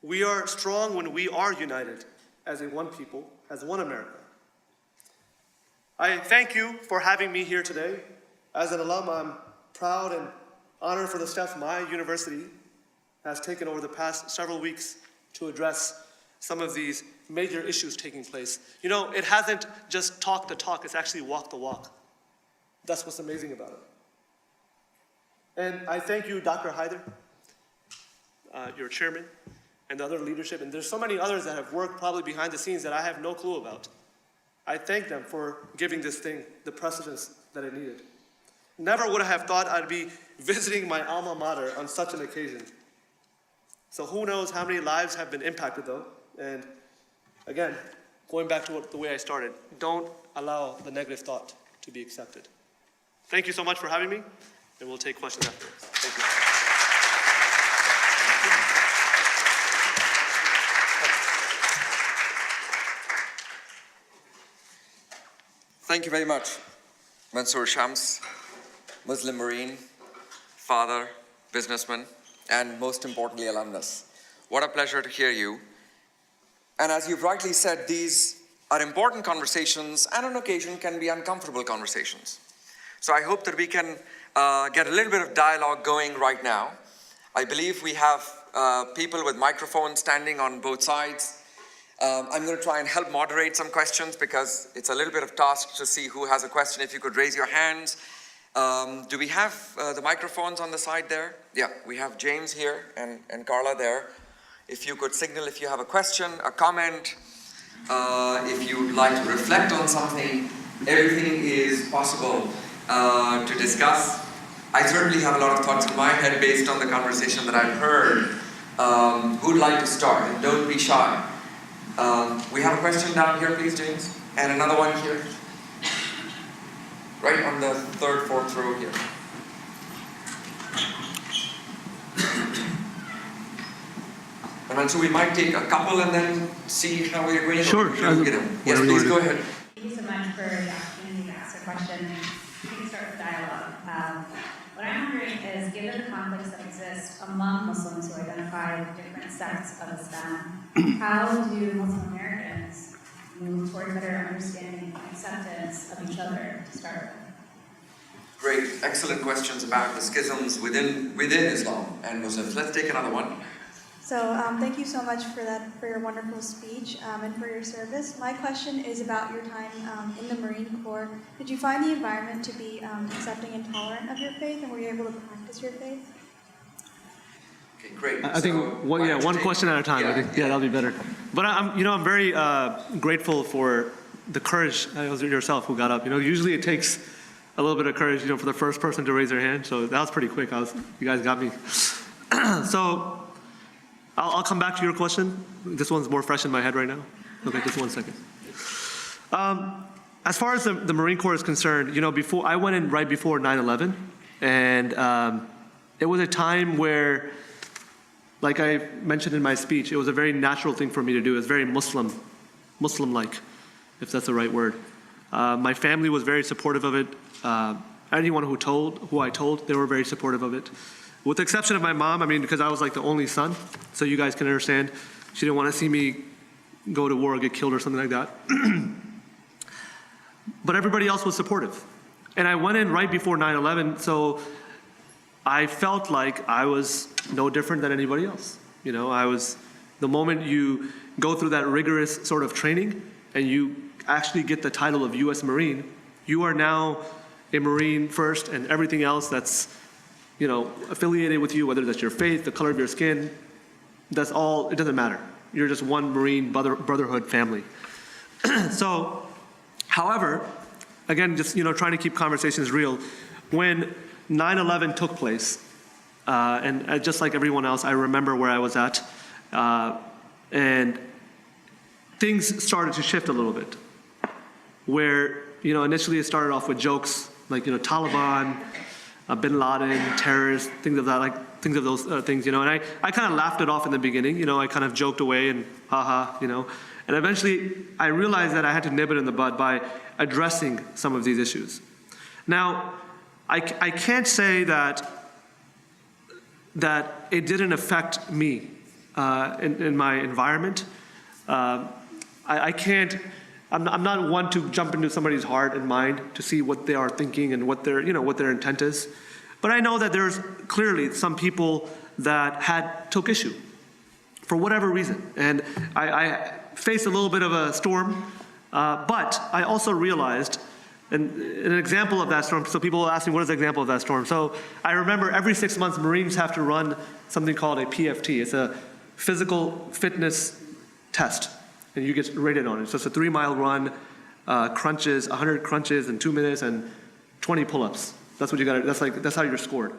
We are strong when we are united as a one people, as one America. I thank you for having me here today. As an alum, I'm proud and honored for the steps my university has taken over the past several weeks to address some of these major issues taking place. You know, it hasn't just talked the talk, it's actually walked the walk. That's what's amazing about it. And I thank you, Dr. Haider, your chairman, and the other leadership, and there's so many others that have worked probably behind the scenes that I have no clue about. I thank them for giving this thing the precedence that it needed. Never would I have thought I'd be visiting my alma mater on such an occasion. So who knows how many lives have been impacted though. And again, going back to the way I started, don't allow the negative thought to be accepted. Thank you so much for having me, and we'll take questions afterwards. Thank you. Thank you very much, Mansoor Shams, Muslim Marine, father, businessman, and most importantly, alumnus. What a pleasure to hear you. And as you've rightly said, these are important conversations and on occasion can be uncomfortable conversations. So I hope that we can get a little bit of dialogue going right now. I believe we have people with microphones standing on both sides. I'm going to try and help moderate some questions because it's a little bit of task to see who has a question. If you could raise your hands. Do we have the microphones on the side there? Yeah, we have James here and Carla there. If you could signal if you have a question, a comment, if you'd like to reflect on something, everything is possible to discuss. I certainly have a lot of thoughts in my head based on the conversation that I've heard. Who'd like to start? And don't be shy. We have a question down here, please, James. And another one here. Right on the third, fourth row here. And so we might take a couple and then see how we're going. Sure. Yes, please go ahead. Thank you so much for the opportunity to ask a question. We can start with dialogue. What I'm wondering is, given the conflicts that exist among Muslims who identify with different sects of Islam, how do Muslim Americans move toward better understanding and acceptance of each other to start with? Great, excellent questions about the schisms within Islam and Muslims. Let's take another one. So thank you so much for your wonderful speech and for your service. My question is about your time in the Marine Corps. Did you find the environment to be accepting and tolerant of your faith, and were you able to practice your faith? Okay, great. I think one question at a time. I think that'll be better. But I'm very grateful for the courage. It was yourself who got up. Usually it takes a little bit of courage, for the first person to raise their hand. So that was pretty quick. You guys got me. So. I'll come back to your question. This one's more fresh in my head right now. Okay, just 1 second. As far as the Marine Corps is concerned, before I went in right before 9/11, and it was a time where, like I mentioned in my speech, it was a very natural thing for me to do. It was very Muslim-like, if that's the right word. My family was very supportive of it. Anyone who I told, they were very supportive of it. With the exception of my mom, because I was like the only son, so you guys can understand, she didn't want to see me go to war or get killed or something like that. But everybody else was supportive. And I went in right before 9/11, so I felt like I was no different than anybody else. The moment you go through that rigorous sort of training and you actually get the title of U.S. Marine, you are now a Marine first, and everything else that's affiliated with you, whether that's your faith, the color of your skin, that's all, it doesn't matter. You're just one Marine brotherhood family. So, however, again, just trying to keep conversations real. When 9/11 took place, and just like everyone else, I remember where I was at, and things started to shift a little bit. Where initially it started off with jokes like Taliban, Bin Laden, terrorists, things of those things, and I kind of laughed it off in the beginning, I kind of joked away and haha, and eventually I realized that I had to nib it in the bud by addressing some of these issues. Now, I can't say that it didn't affect me in my environment. I'm not one to jump into somebody's heart and mind to see what they are thinking and what their intent is. But I know that there's clearly some people that took issue for whatever reason. And I faced a little bit of a storm, but I also realized, and an example of that storm, so people ask me, what is the example of that storm? So I remember every 6 months, Marines have to run something called a PFT. It's a physical fitness test. And you get rated on it. So it's a 3-mile run, crunches, 100 crunches in 2 minutes, and 20 pull-ups. That's what you got. That's how you're scored.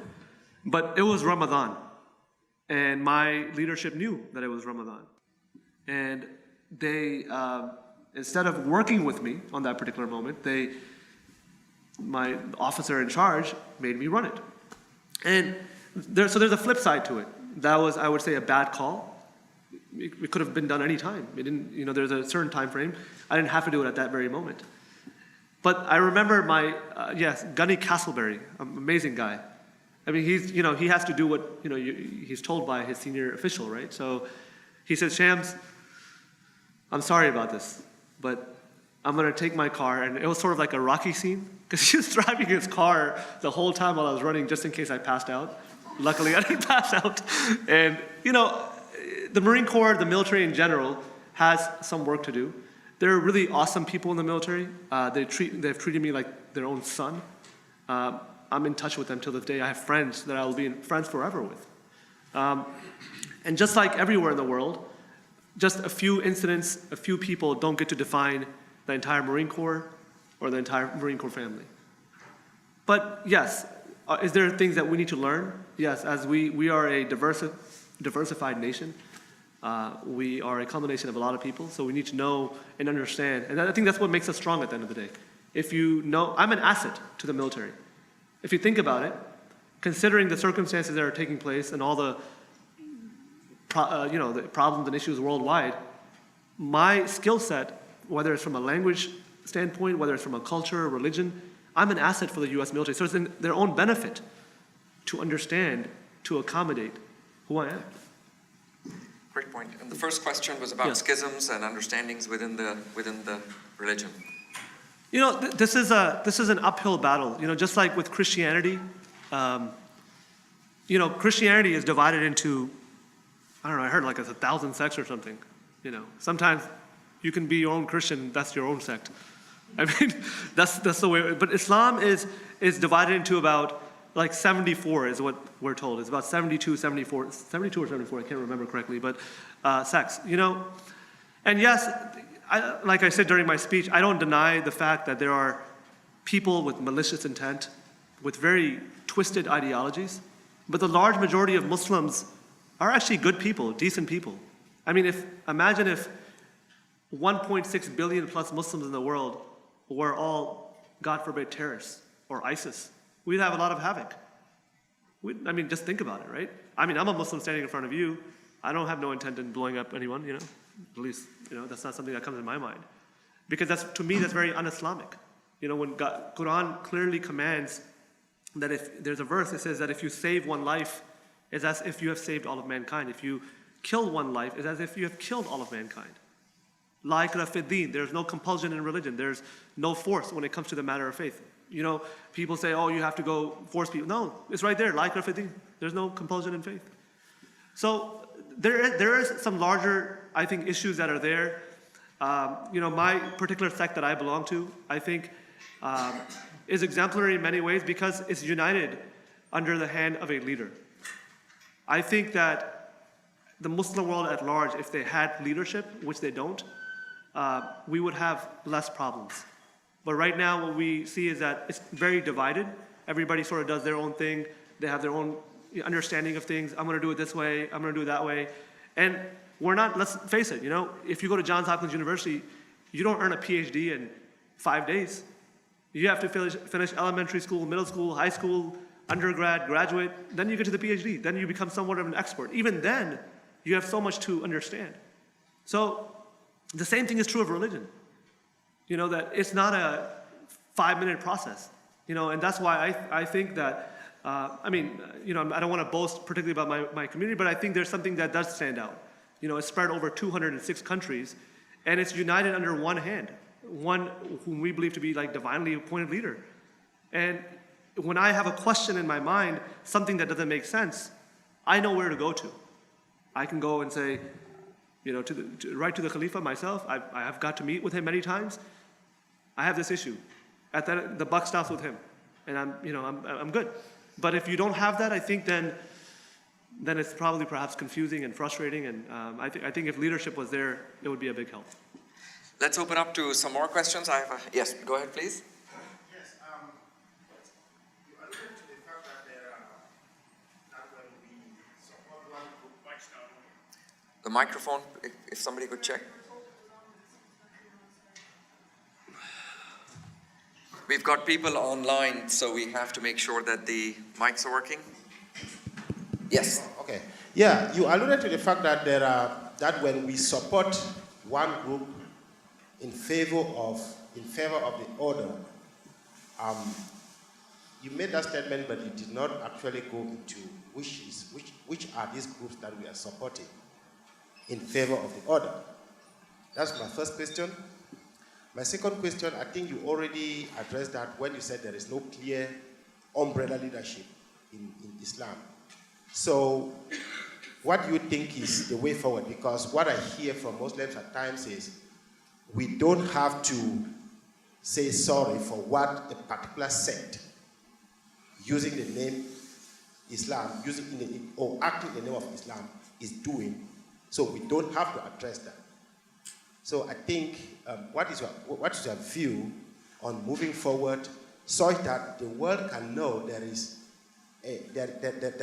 But it was Ramadan, and my leadership knew that it was Ramadan, and they, instead of working with me on that particular moment, my officer in charge made me run it. And there's a flip side to it. That was, I would say, a bad call. It could have been done any time. It didn't, there's a certain time frame. I didn't have to do it at that very moment. But I remember Gunny Castleberry, an amazing guy. I mean, he has to do what, he's told by his senior official, right? So he says, Shams, I'm sorry about this, but I'm gonna take my car, and it was sort of like a Rocky scene, because he was driving his car the whole time while I was running, just in case I passed out. Luckily, I didn't pass out. And, the Marine Corps, the military in general, has some work to do. There are really awesome people in the military. They've treated me like their own son. I'm in touch with them till this day. I have friends that I'll be friends forever with. And just like everywhere in the world, just a few incidents, a few people don't get to define the entire Marine Corps or the entire Marine Corps family. But yes, is there things that we need to learn? Yes, as we are a diversified nation. We are a combination of a lot of people, so we need to know and understand. And I think that's what makes us strong at the end of the day. If you know, I'm an asset to the military. If you think about it, considering the circumstances that are taking place and all the, the problems and issues worldwide, my skill set, whether it's from a language standpoint, whether it's from a culture or religion, I'm an asset for the U.S. military. So it's in their own benefit to understand, to accommodate who I am. Great point. And the first question was about schisms and understandings within the religion. This is an uphill battle. Just like with Christianity, Christianity is divided into, I don't know, I heard like it's 1,000 sects or something. Sometimes you can be your own Christian, that's your own sect. I mean, that's the way. But Islam is divided into about like 74 is what we're told. It's about 72 or 74, I can't remember correctly, but sects, And yes, like I said during my speech, I don't deny the fact that there are people with malicious intent, with very twisted ideologies, but the large majority of Muslims are actually good people, decent people. I mean, imagine if 1.6 billion plus Muslims in the world were all, God forbid, terrorists or ISIS. We'd have a lot of havoc. Just think about it, right? I'm a Muslim standing in front of you. I don't have no intent in blowing up anyone, At least, that's not something that comes in my mind. Because to me, that's very un-Islamic. When Quran clearly commands that if there's a verse that says that if you save one life, it's as if you have saved all of mankind. If you kill one life, it's as if you have killed all of mankind. La ikraha fi din, there's no compulsion in religion. There's no force when it comes to the matter of faith. People say, oh, you have to go force people. No, it's right there, la ikraha fi din. There's no compulsion in faith. So there is some larger, I think, issues that are there. My particular sect that I belong to, I think, is exemplary in many ways because it's united under the hand of a leader. I think that the Muslim world at large, if they had leadership, which they don't, we would have less problems. But right now, what we see is that it's very divided. Everybody sort of does their own thing. They have their own understanding of things. I'm going to do it this way. I'm going to do it that way. And we're not, let's face it, if you go to Johns Hopkins University, you don't earn a PhD in 5 days. You have to finish elementary school, middle school, high school, undergrad, graduate, then you get to the PhD. Then you become somewhat of an expert. Even then, you have so much to understand. So the same thing is true of religion. That it's not a 5-minute process. And that's why I think that, I don't want to boast particularly about my community, but I think there's something that does stand out. It's spread over 206 countries, and it's united under one hand, one whom we believe to be like divinely appointed leader. And when I have a question in my mind, something that doesn't make sense, I know where to go to. I can go and say, right to the Khalifa myself. I have got to meet with him many times. I have this issue. The buck stops with him, and I'm good. But if you don't have that, I think then it's probably perhaps confusing and frustrating. And I think if leadership was there, it would be a big help. Let's open up to some more questions. Yes, go ahead, please. Yes, you alluded to the fact that when we support one group much now. The microphone, if somebody could check. We've got people online, so we have to make sure that the mics are working. Yes. Okay. Yeah, you alluded to the fact that that when we support one group in favor of the other, you made that statement, but you did not actually go into which are these groups that we are supporting in favor of the other. That's my first question. My second question, I think you already addressed that when you said there is no clear umbrella leadership in Islam. So what do you think is the way forward? Because what I hear from Muslims at times is we don't have to say sorry for what a particular sect using the name Islam, or acting in the name of Islam is doing. So we don't have to address that. So I think, what is your view on moving forward such that the world can know there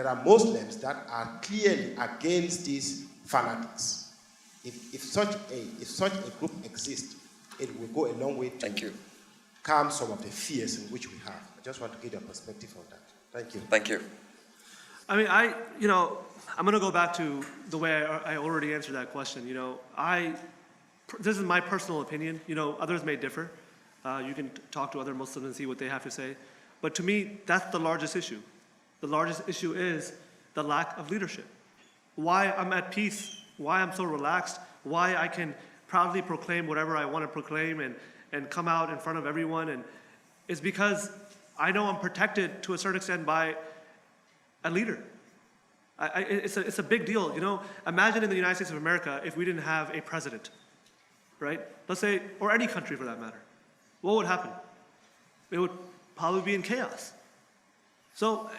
are Muslims that are clearly against these fanatics? If such a group exists, it will go a long way to calm some of the fears in which we have. I just want to get your perspective on that. Thank you. Thank you. I mean, I'm going to go back to the way I already answered that question. This is my personal opinion. Others may differ. You can talk to other Muslims and see what they have to say. But to me, that's the largest issue. The largest issue is the lack of leadership. Why I'm at peace, why I'm so relaxed, why I can proudly proclaim whatever I want to proclaim and come out in front of everyone, and is because I know I'm protected to a certain extent by a leader. It's a big deal. Imagine in the United States of America if we didn't have a president, right? Let's say, or any country for that matter. What would happen? It would probably be in chaos. So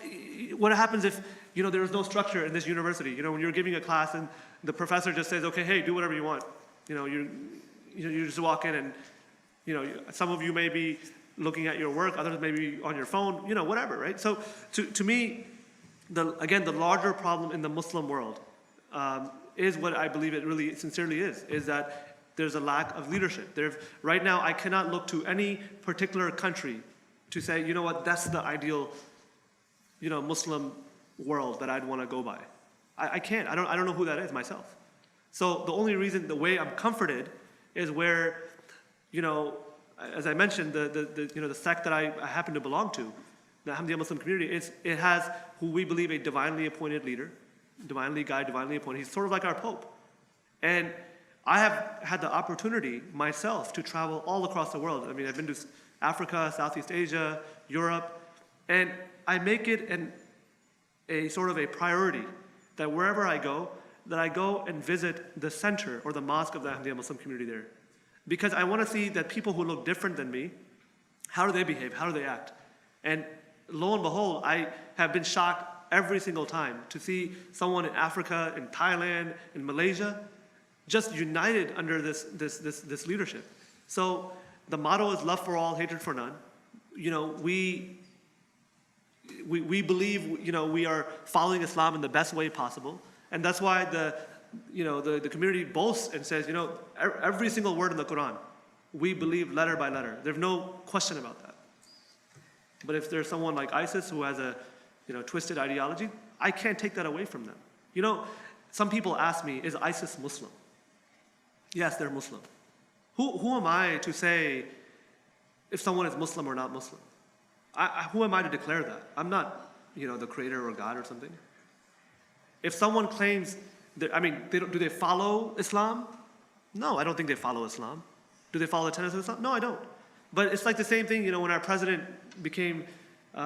what happens if, there was no structure in this university? When you're giving a class and the professor just says, okay, hey, do whatever you want. You just walk in and, some of you may be looking at your work, others may be on your phone, whatever, right? So to me, the larger problem in the Muslim world is what I believe it really sincerely is that there's a lack of leadership. Right now, I cannot look to any particular country to say, that's the ideal, Muslim world that I'd want to go by. I can't. I don't know who that is myself. So the only reason, the way I'm comforted, is where, as I mentioned, the sect that I happen to belong to, the Ahmadiyya Muslim community, it has who we believe a divinely appointed leader, divinely guided, divinely appointed. He's sort of like our Pope. And I have had the opportunity myself to travel all across the world. I mean, I've been to Africa, Southeast Asia, Europe, and I make it a sort of a priority that wherever I go, that I go and visit the center or the mosque of the Ahmadiyya Muslim community there. Because I want to see that people who look different than me, how do they behave? How do they act? And lo and behold, I have been shocked every single time to see someone in Africa, in Thailand, in Malaysia, just united under this leadership. So the motto is love for all, hatred for none. You know, we believe, you know, we are following Islam in the best way possible. And that's why the community boasts and says, you know, every single word in the Quran, we believe letter by letter. There's no question about that. But if there's someone like ISIS who has a, you know, twisted ideology, I can't take that away from them. You know, some people ask me, is ISIS Muslim? Yes, they're Muslim. Who am I to say if someone is Muslim or not Muslim? Who am I to declare that? I'm not, you know, the creator or God or something. If someone claims that, I mean, do they follow Islam? No, I don't think they follow Islam. Do they follow the tenets of Islam? No, I don't. But it's like the same thing, you know, when our president became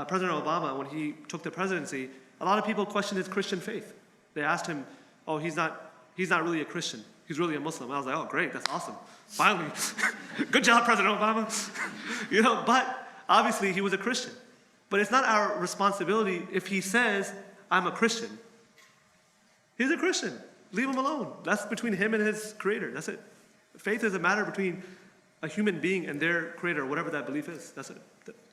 President Obama, when he took the presidency, a lot of people questioned his Christian faith. They asked him, oh, he's not really a Christian. He's really a Muslim. And I was like, oh, great, that's awesome. Finally, good job, President Obama. You know, but obviously he was a Christian. But it's not our responsibility if he says, I'm a Christian. He's a Christian. Leave him alone. That's between him and his creator. That's it. Faith is a matter between a human being and their creator, whatever that belief is. That's it.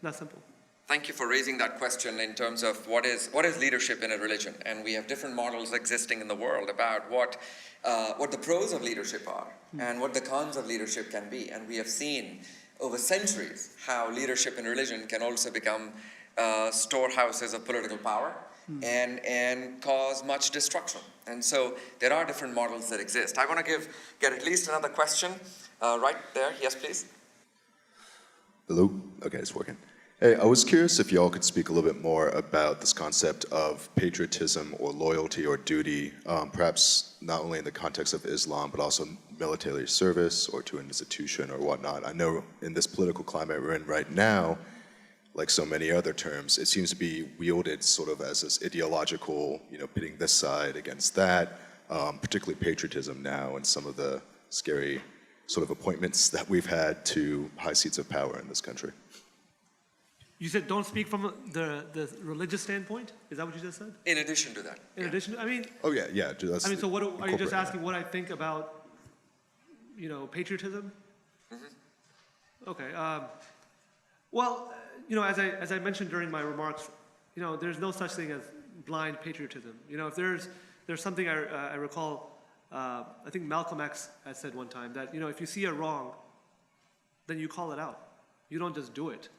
That's simple. Thank you for raising that question in terms of what is leadership in a religion. And we have different models existing in the world about what the pros of leadership are and what the cons of leadership can be. And we have seen over centuries how leadership in religion can also become storehouses of political power and cause much destruction. And so there are different models that exist. I want to get at least another question right there. Yes, please. Hello? Okay, it's working. Hey, I was curious if y'all could speak a little bit more about this concept of patriotism or loyalty or duty, perhaps not only in the context of Islam, but also military service or to an institution or whatnot. I know in this political climate we're in right now, like so many other terms, it seems to be wielded sort of as this ideological, you know, pitting this side against that, particularly patriotism now and some of the scary sort of appointments that we've had to high seats of power in this country. You said don't speak from the religious standpoint? Is that what you just said? In addition to that. In addition, I mean. Oh yeah, yeah. That's I mean, so what are you just asking? that. What I think about, you know, patriotism? Mm-hmm. Okay. Well, you know, as I mentioned during my remarks, you know, there's no such thing as blind patriotism. You know, if there's something I recall, I think Malcolm X has said one time that, you know, if you see a wrong, then you call it out. You don't just do it.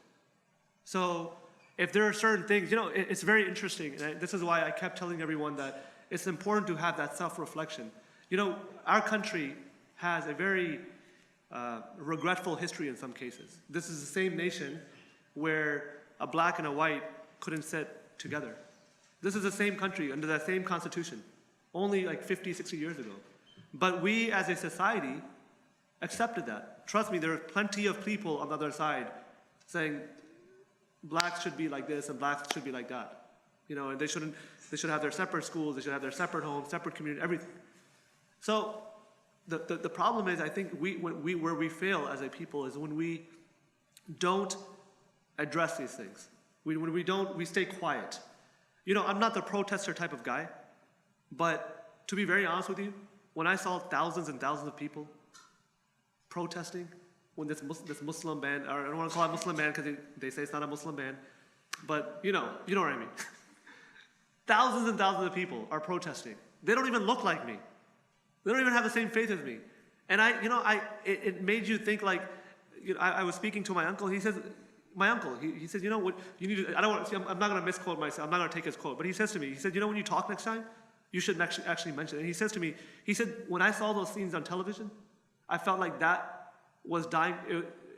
So if there are certain things, you know, it's very interesting. And this is why I kept telling everyone that it's important to have that self-reflection. You know, our country has a very regretful history in some cases. This is the same nation where a black and a white couldn't sit together. This is the same country under that same constitution, only like 50, 60 years ago. But we as a society accepted that. Trust me, there are plenty of people on the other side saying, blacks should be like this and blacks should be like that. You know, and they should have their separate schools, they should have their separate homes, separate community, everything. So the problem is, I think where we fail as a people is when we don't address these things. When we stay quiet. You know, I'm not the protester type of guy, but to be very honest with you, when I saw thousands and thousands of people protesting, when this Muslim ban, or I don't want to call it Muslim ban because they say it's not a Muslim ban, but you know what I mean. Thousands and thousands of people are protesting. They don't even look like me. They don't even have the same faith as me. And it made you think like, you know, I was speaking to my uncle. He says, he says, you know what, you need to, I don't want to, see, I'm not going to misquote myself. I'm not going to take his quote, but he says to me, he said, you know, when you talk next time, you should actually mention it. And he says to me, he said, when I saw those scenes on television, I felt like that was dying,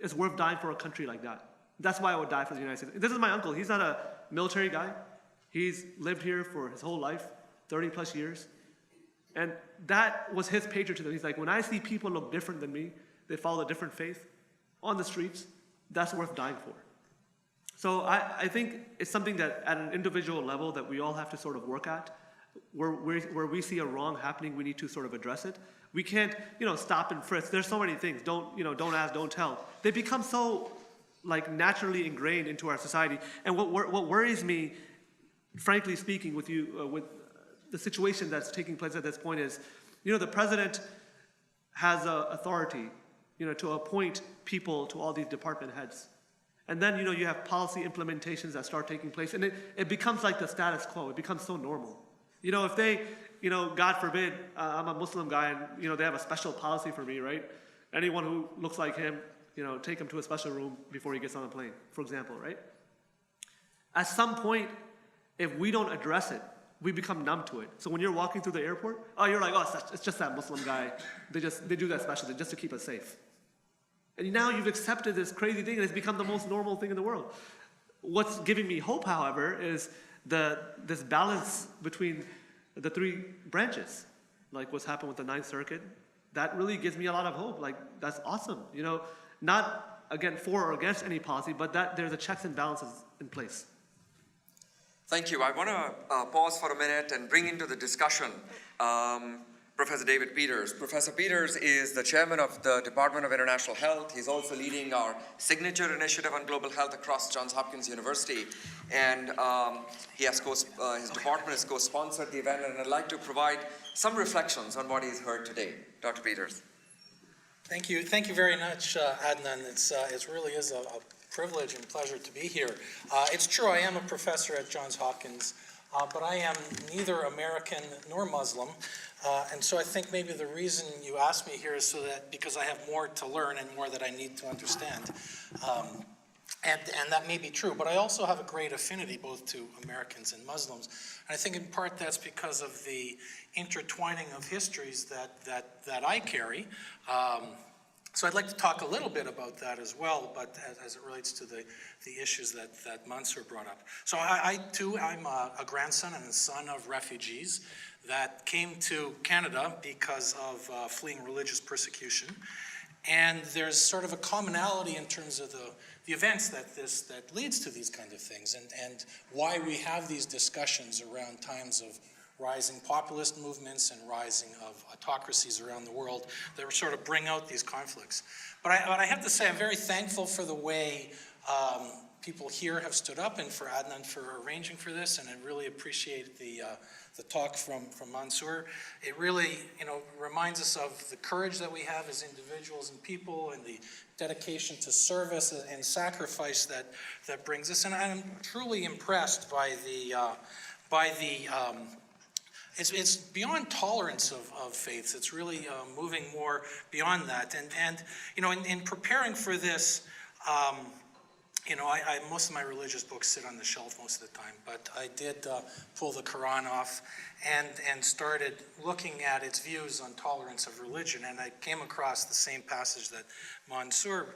it's worth dying for a country like that. That's why I would die for the United States. This is my uncle. He's not a military guy. He's lived here for his whole life, 30 plus years. And that was his patriotism. He's like, when I see people look different than me, they follow a different faith on the streets, that's worth dying for. So I think it's something that at an individual level that we all have to sort of work at. Where we see a wrong happening, we need to sort of address it. We can't, you know, stop and frisk. There's so many things. Don't ask, don't tell. They become so like naturally ingrained into our society. And what worries me frankly speaking, with you, with the situation that's taking place at this point is, the president has authority, to appoint people to all these department heads. And then, you have policy implementations that start taking place, and it becomes like the status quo. It becomes so normal. If they, God forbid, I'm a Muslim guy, and, they have a special policy for me, right? Anyone who looks like him, take him to a special room before he gets on a plane, for example, right? At some point, if we don't address it, we become numb to it. So when you're walking through the airport, you're like, it's just that Muslim guy. They do that special thing just to keep us safe. And now you've accepted this crazy thing, and it's become the most normal thing in the world. What's giving me hope, however, is this balance between the three branches, like what's happened with the Ninth Circuit. That really gives me a lot of hope. Like, that's awesome. Not, again, for or against any policy, but that there's a checks and balances in place. Thank you. I want to pause for a minute and bring into the discussion Professor David Peters. Professor Peters is the chairman of the Department of International Health. He's also leading our signature initiative on global health across Johns Hopkins University. And he has his department has co-sponsored the event, and I'd like to provide some reflections on what he's heard today. Dr. Peters. Thank you very much, Adnan. It really is a privilege and pleasure to be here. It's true, I am a professor at Johns Hopkins, but I am neither American nor Muslim, and so I think maybe the reason you asked me here is because I have more to learn and more that I need to understand. And that may be true, but I also have a great affinity both to Americans and Muslims. And I think in part that's because of the intertwining of histories that I carry. So I'd like to talk a little bit about that as well, but as it relates to the issues that Mansour brought up. So I too, I'm a grandson and a son of refugees that came to Canada because of fleeing religious persecution. And there's sort of a commonality in terms of the events that leads to these kind of things, and why we have these discussions around times of rising populist movements and rising of autocracies around the world that sort of bring out these conflicts. But I have to say I'm very thankful for the way people here have stood up, and for Adnan for arranging for this, and I really appreciate the talk from Mansour. It really, reminds us of the courage that we have as individuals and people, and the dedication to service and sacrifice that brings us. And I'm truly impressed by it's beyond tolerance of faiths. It's really moving more beyond that. And in preparing for this, most of my religious books sit on the shelf most of the time, but I did pull the Quran off and started looking at its views on tolerance of religion, and I came across the same passage that Mansour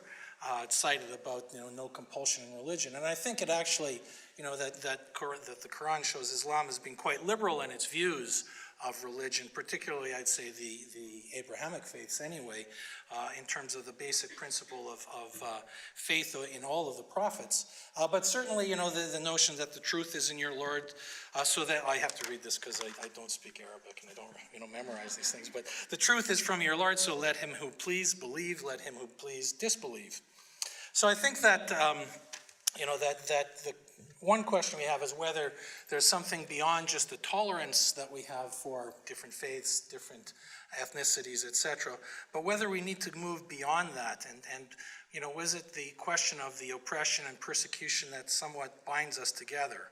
cited about no compulsion in religion, and I think it actually that the Quran shows Islam as being quite liberal in its views of religion, particularly I'd say the Abrahamic faiths anyway, in terms of the basic principle of faith in all of the prophets. But certainly, the notion that the truth is in your Lord, so that I have to read this because I don't speak Arabic and I don't memorize these things, but the truth is from your Lord, so let him who please believe, let him who please disbelieve. So I think that, that the one question we have is whether there's something beyond just the tolerance that we have for different faiths, different ethnicities, etc., but whether we need to move beyond that. And was it the question of the oppression and persecution that somewhat binds us together?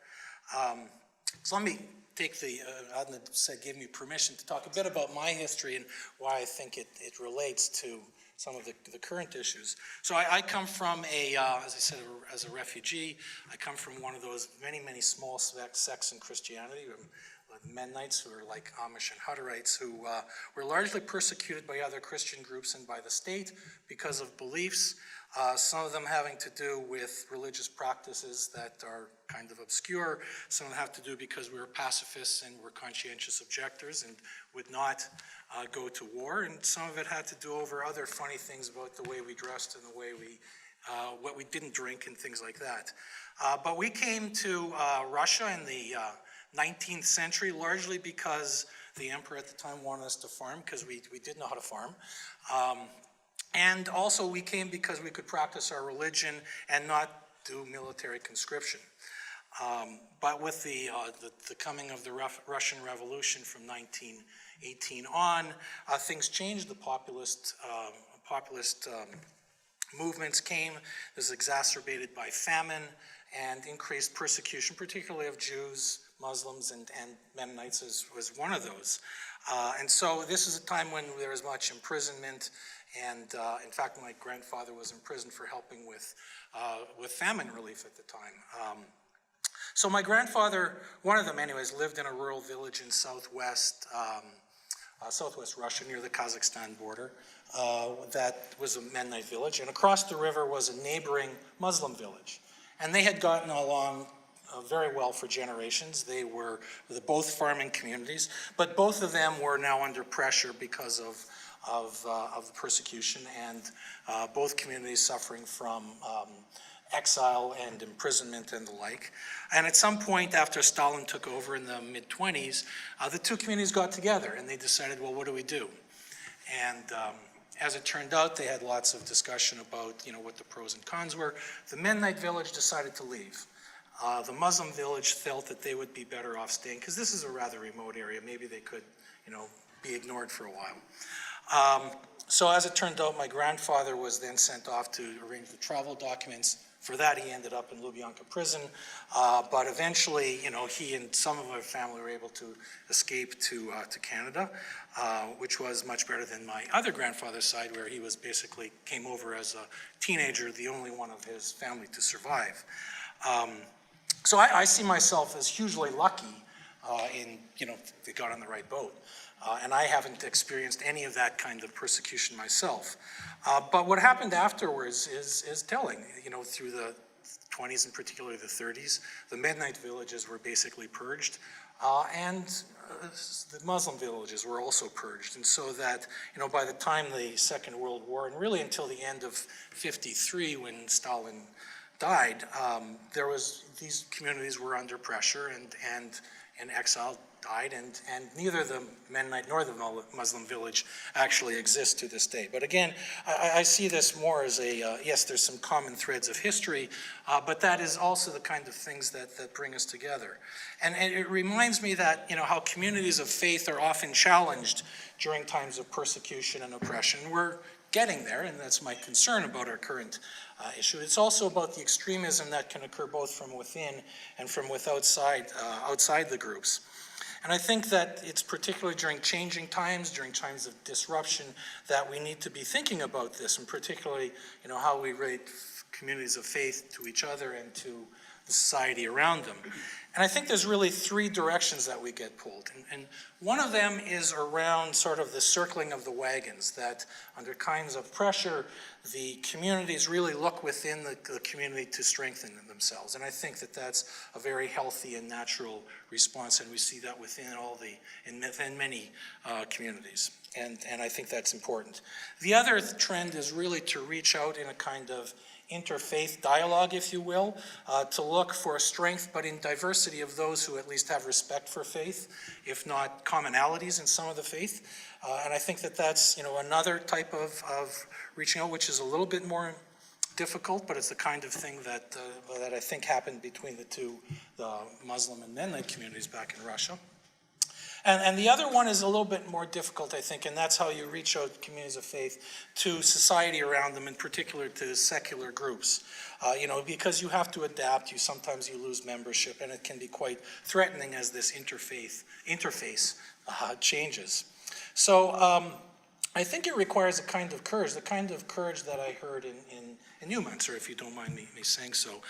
So let me take Adnan gave me permission to talk a bit about my history and why I think it relates to some of the current issues. So I come from as I said, as a refugee. I come from one of those many, many small sects in Christianity, the Mennonites, who are like Amish and Hutterites, who were largely persecuted by other Christian groups and by the state because of beliefs, some of them having to do with religious practices that are kind of obscure, some of them have to do because we were pacifists and were conscientious objectors and would not go to war, and some of it had to do over other funny things about the way we dressed and the way what we didn't drink and things like that. But we came to Russia in the 19th century largely because the emperor at the time wanted us to farm, because we did know how to farm. And also we came because we could practice our religion and not do military conscription. But with the coming of the Russian Revolution from 1918 on, things changed. The populist movements came. This was exacerbated by famine and increased persecution, particularly of Jews, Muslims, and Mennonites was one of those. And so this is a time when there was much imprisonment, and in fact, my grandfather was imprisoned for helping with famine relief at the time. So my grandfather, one of them anyways, lived in a rural village in southwest Russia near the Kazakhstan border. That was a Mennonite village, and across the river was a neighboring Muslim village. And they had gotten along very well for generations. They were both farming communities, but both of them were now under pressure because of the persecution, and both communities suffering from exile and imprisonment and the like. And at some point after Stalin took over in the mid-20s, the two communities got together and they decided, well, what do we do? And as it turned out, they had lots of discussion about, what the pros and cons were. The Mennonite village decided to leave. The Muslim village felt that they would be better off staying, because this is a rather remote area. Maybe they could, be ignored for a while. So as it turned out, my grandfather was then sent off to arrange the travel documents. For that, he ended up in Lubyanka prison, but eventually, he and some of our family were able to escape to Canada, which was much better than my other grandfather's side, where he was basically came over as a teenager, the only one of his family to survive. So I see myself as hugely lucky they got on the right boat. And I haven't experienced any of that kind of persecution myself. But what happened afterwards is telling. Through the 20s and particularly the 30s, the Mennonite villages were basically purged, and the Muslim villages were also purged. And so that, by the time the Second World War, and really until the end of '53 when Stalin died, these communities were under pressure and in exile, died, and neither the Mennonite nor the Muslim village actually exists to this day. But again, I see this more as yes, there's some common threads of history, but that is also the kind of things that bring us together. And it reminds me that, how communities of faith are often challenged during times of persecution and oppression. We're getting there, and that's my concern about our current issue. It's also about the extremism that can occur both from within and from outside the groups. And I think that it's particularly during changing times, during times of disruption, that we need to be thinking about this, and particularly, how we relate communities of faith to each other and to the society around them. And I think there's really three directions that we get pulled. And one of them is around sort of the circling of the wagons, that under kinds of pressure, the communities really look within the community to strengthen themselves. And I think that that's a very healthy and natural response, and we see that within in many communities. And I think that's important. The other trend is really to reach out in a kind of interfaith dialogue, if you will, to look for strength, but in diversity of those who at least have respect for faith, if not commonalities in some of the faith. And I think that that's, another type of reaching out, which is a little bit more difficult, but it's the kind of thing that I think happened between the Muslim and Mennonite communities back in Russia. And the other one is a little bit more difficult, I think, and that's how you reach out to communities of faith to society around them, in particular to secular groups. Because you have to adapt, sometimes you lose membership, and it can be quite threatening as this interface changes. So I think it requires a kind of courage, the kind of courage that I heard in you, Mansour, if you don't mind me saying so.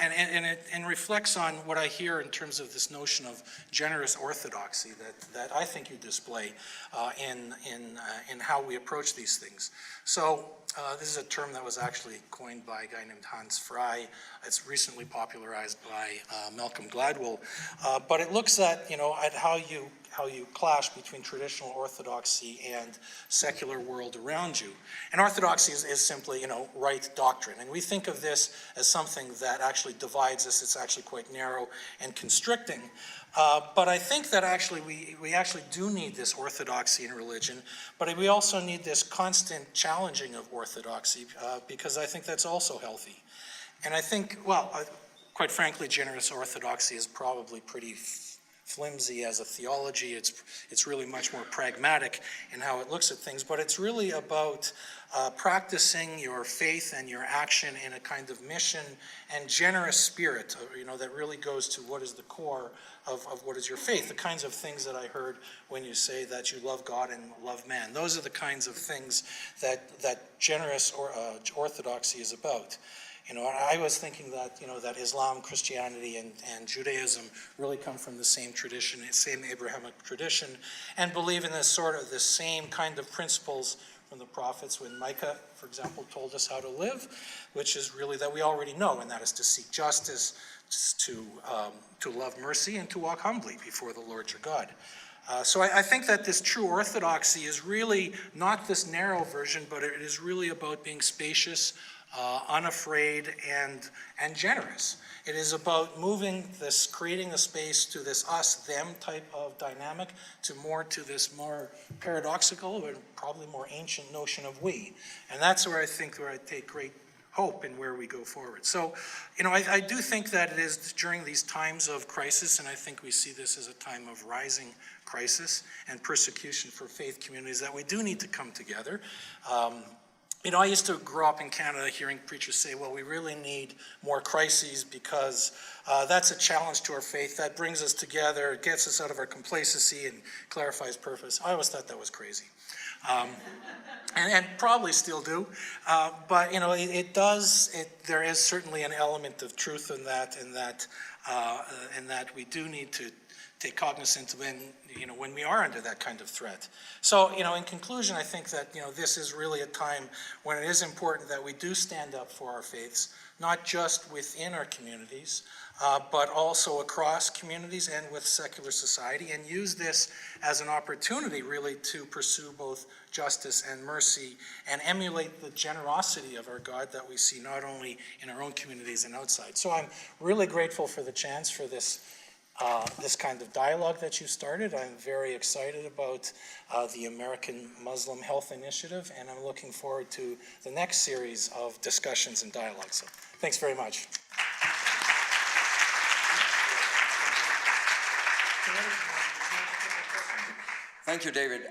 And it reflects on what I hear in terms of this notion of generous orthodoxy that I think you display in how we approach these things. So this is a term that was actually coined by a guy named Hans Frey. It's recently popularized by Malcolm Gladwell. But it looks at, at how you clash between traditional orthodoxy and secular world around you. And orthodoxy is simply, right doctrine. And we think of this as something that actually divides us. It's actually quite narrow and constricting. But I think that actually we actually do need this orthodoxy in religion, but we also need this constant challenging of orthodoxy because I think that's also healthy. And I think, quite frankly, generous orthodoxy is probably pretty flimsy as a theology. It's really much more pragmatic in how it looks at things, but it's really about practicing your faith and your action in a kind of mission and generous spirit, that really goes to what is the core of what is your faith, the kinds of things that I heard when you say that you love God and love man. Those are the kinds of things that generous orthodoxy is about. I was thinking that, that Islam, Christianity, and Judaism really come from the same tradition, same Abrahamic tradition, and believe in the same kind of principles from the prophets when Micah, for example, told us how to live, which is really that we already know, and that is to seek justice, to love mercy, and to walk humbly before the Lord your God. So I think that this true orthodoxy is really not this narrow version, but it is really about being spacious, unafraid, and generous. It is about creating a space to this us-them type of dynamic to this more paradoxical and probably more ancient notion of we. And that's where I take great hope in where we go forward. So, I do think that it is during these times of crisis, and I think we see this as a time of rising crisis and persecution for faith communities, that we do need to come together. I used to grow up in Canada hearing preachers say, well, we really need more crises because that's a challenge to our faith. That brings us together, it gets us out of our complacency and clarifies purpose. I always thought that was crazy. And probably still do. But, there is certainly an element of truth in that, and that we do need to take cognizance when we are under that kind of threat. So, in conclusion, I think that, this is really a time when it is important that we do stand up for our faiths, not just within our communities, but also across communities and with secular society, and use this as an opportunity really to pursue both justice and mercy and emulate the generosity of our God that we see not only in our own communities and outside. So I'm really grateful for the chance for this kind of dialogue that you started. I'm very excited about the American Muslim Health Initiative, and I'm looking forward to the next series of discussions and dialogue. So thanks very much. Thank you, David.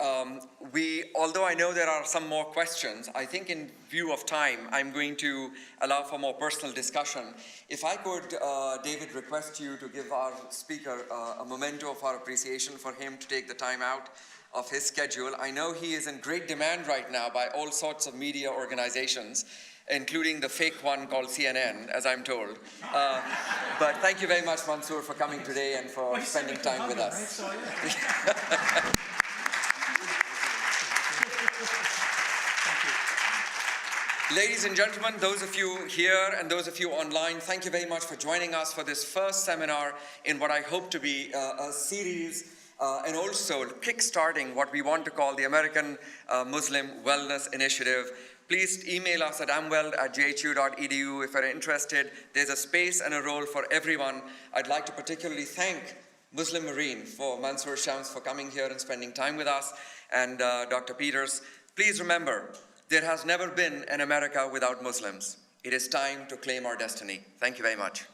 Although I know there are some more questions, I think in view of time, I'm going to allow for more personal discussion. If I could, David, request you to give our speaker a memento of our appreciation for him to take the time out of his schedule. I know he is in great demand right now by all sorts of media organizations, including the fake one called CNN, as I'm told. But thank you very much, Mansoor, for coming today and for spending time with us. Ladies and gentlemen, those of you here and those of you online, thank you very much for joining us for this first seminar in what I hope to be a series and also kickstarting what we want to call the American Muslim Wellness Initiative. Please email us at amweld@jhu.edu if you're interested. There's a space and a role for everyone. I'd like to particularly thank Muslim Marine for Mansoor Shams for coming here and spending time with us, and Dr. Peters. Please remember, there has never been an America without Muslims. It is time to claim our destiny. Thank you very much.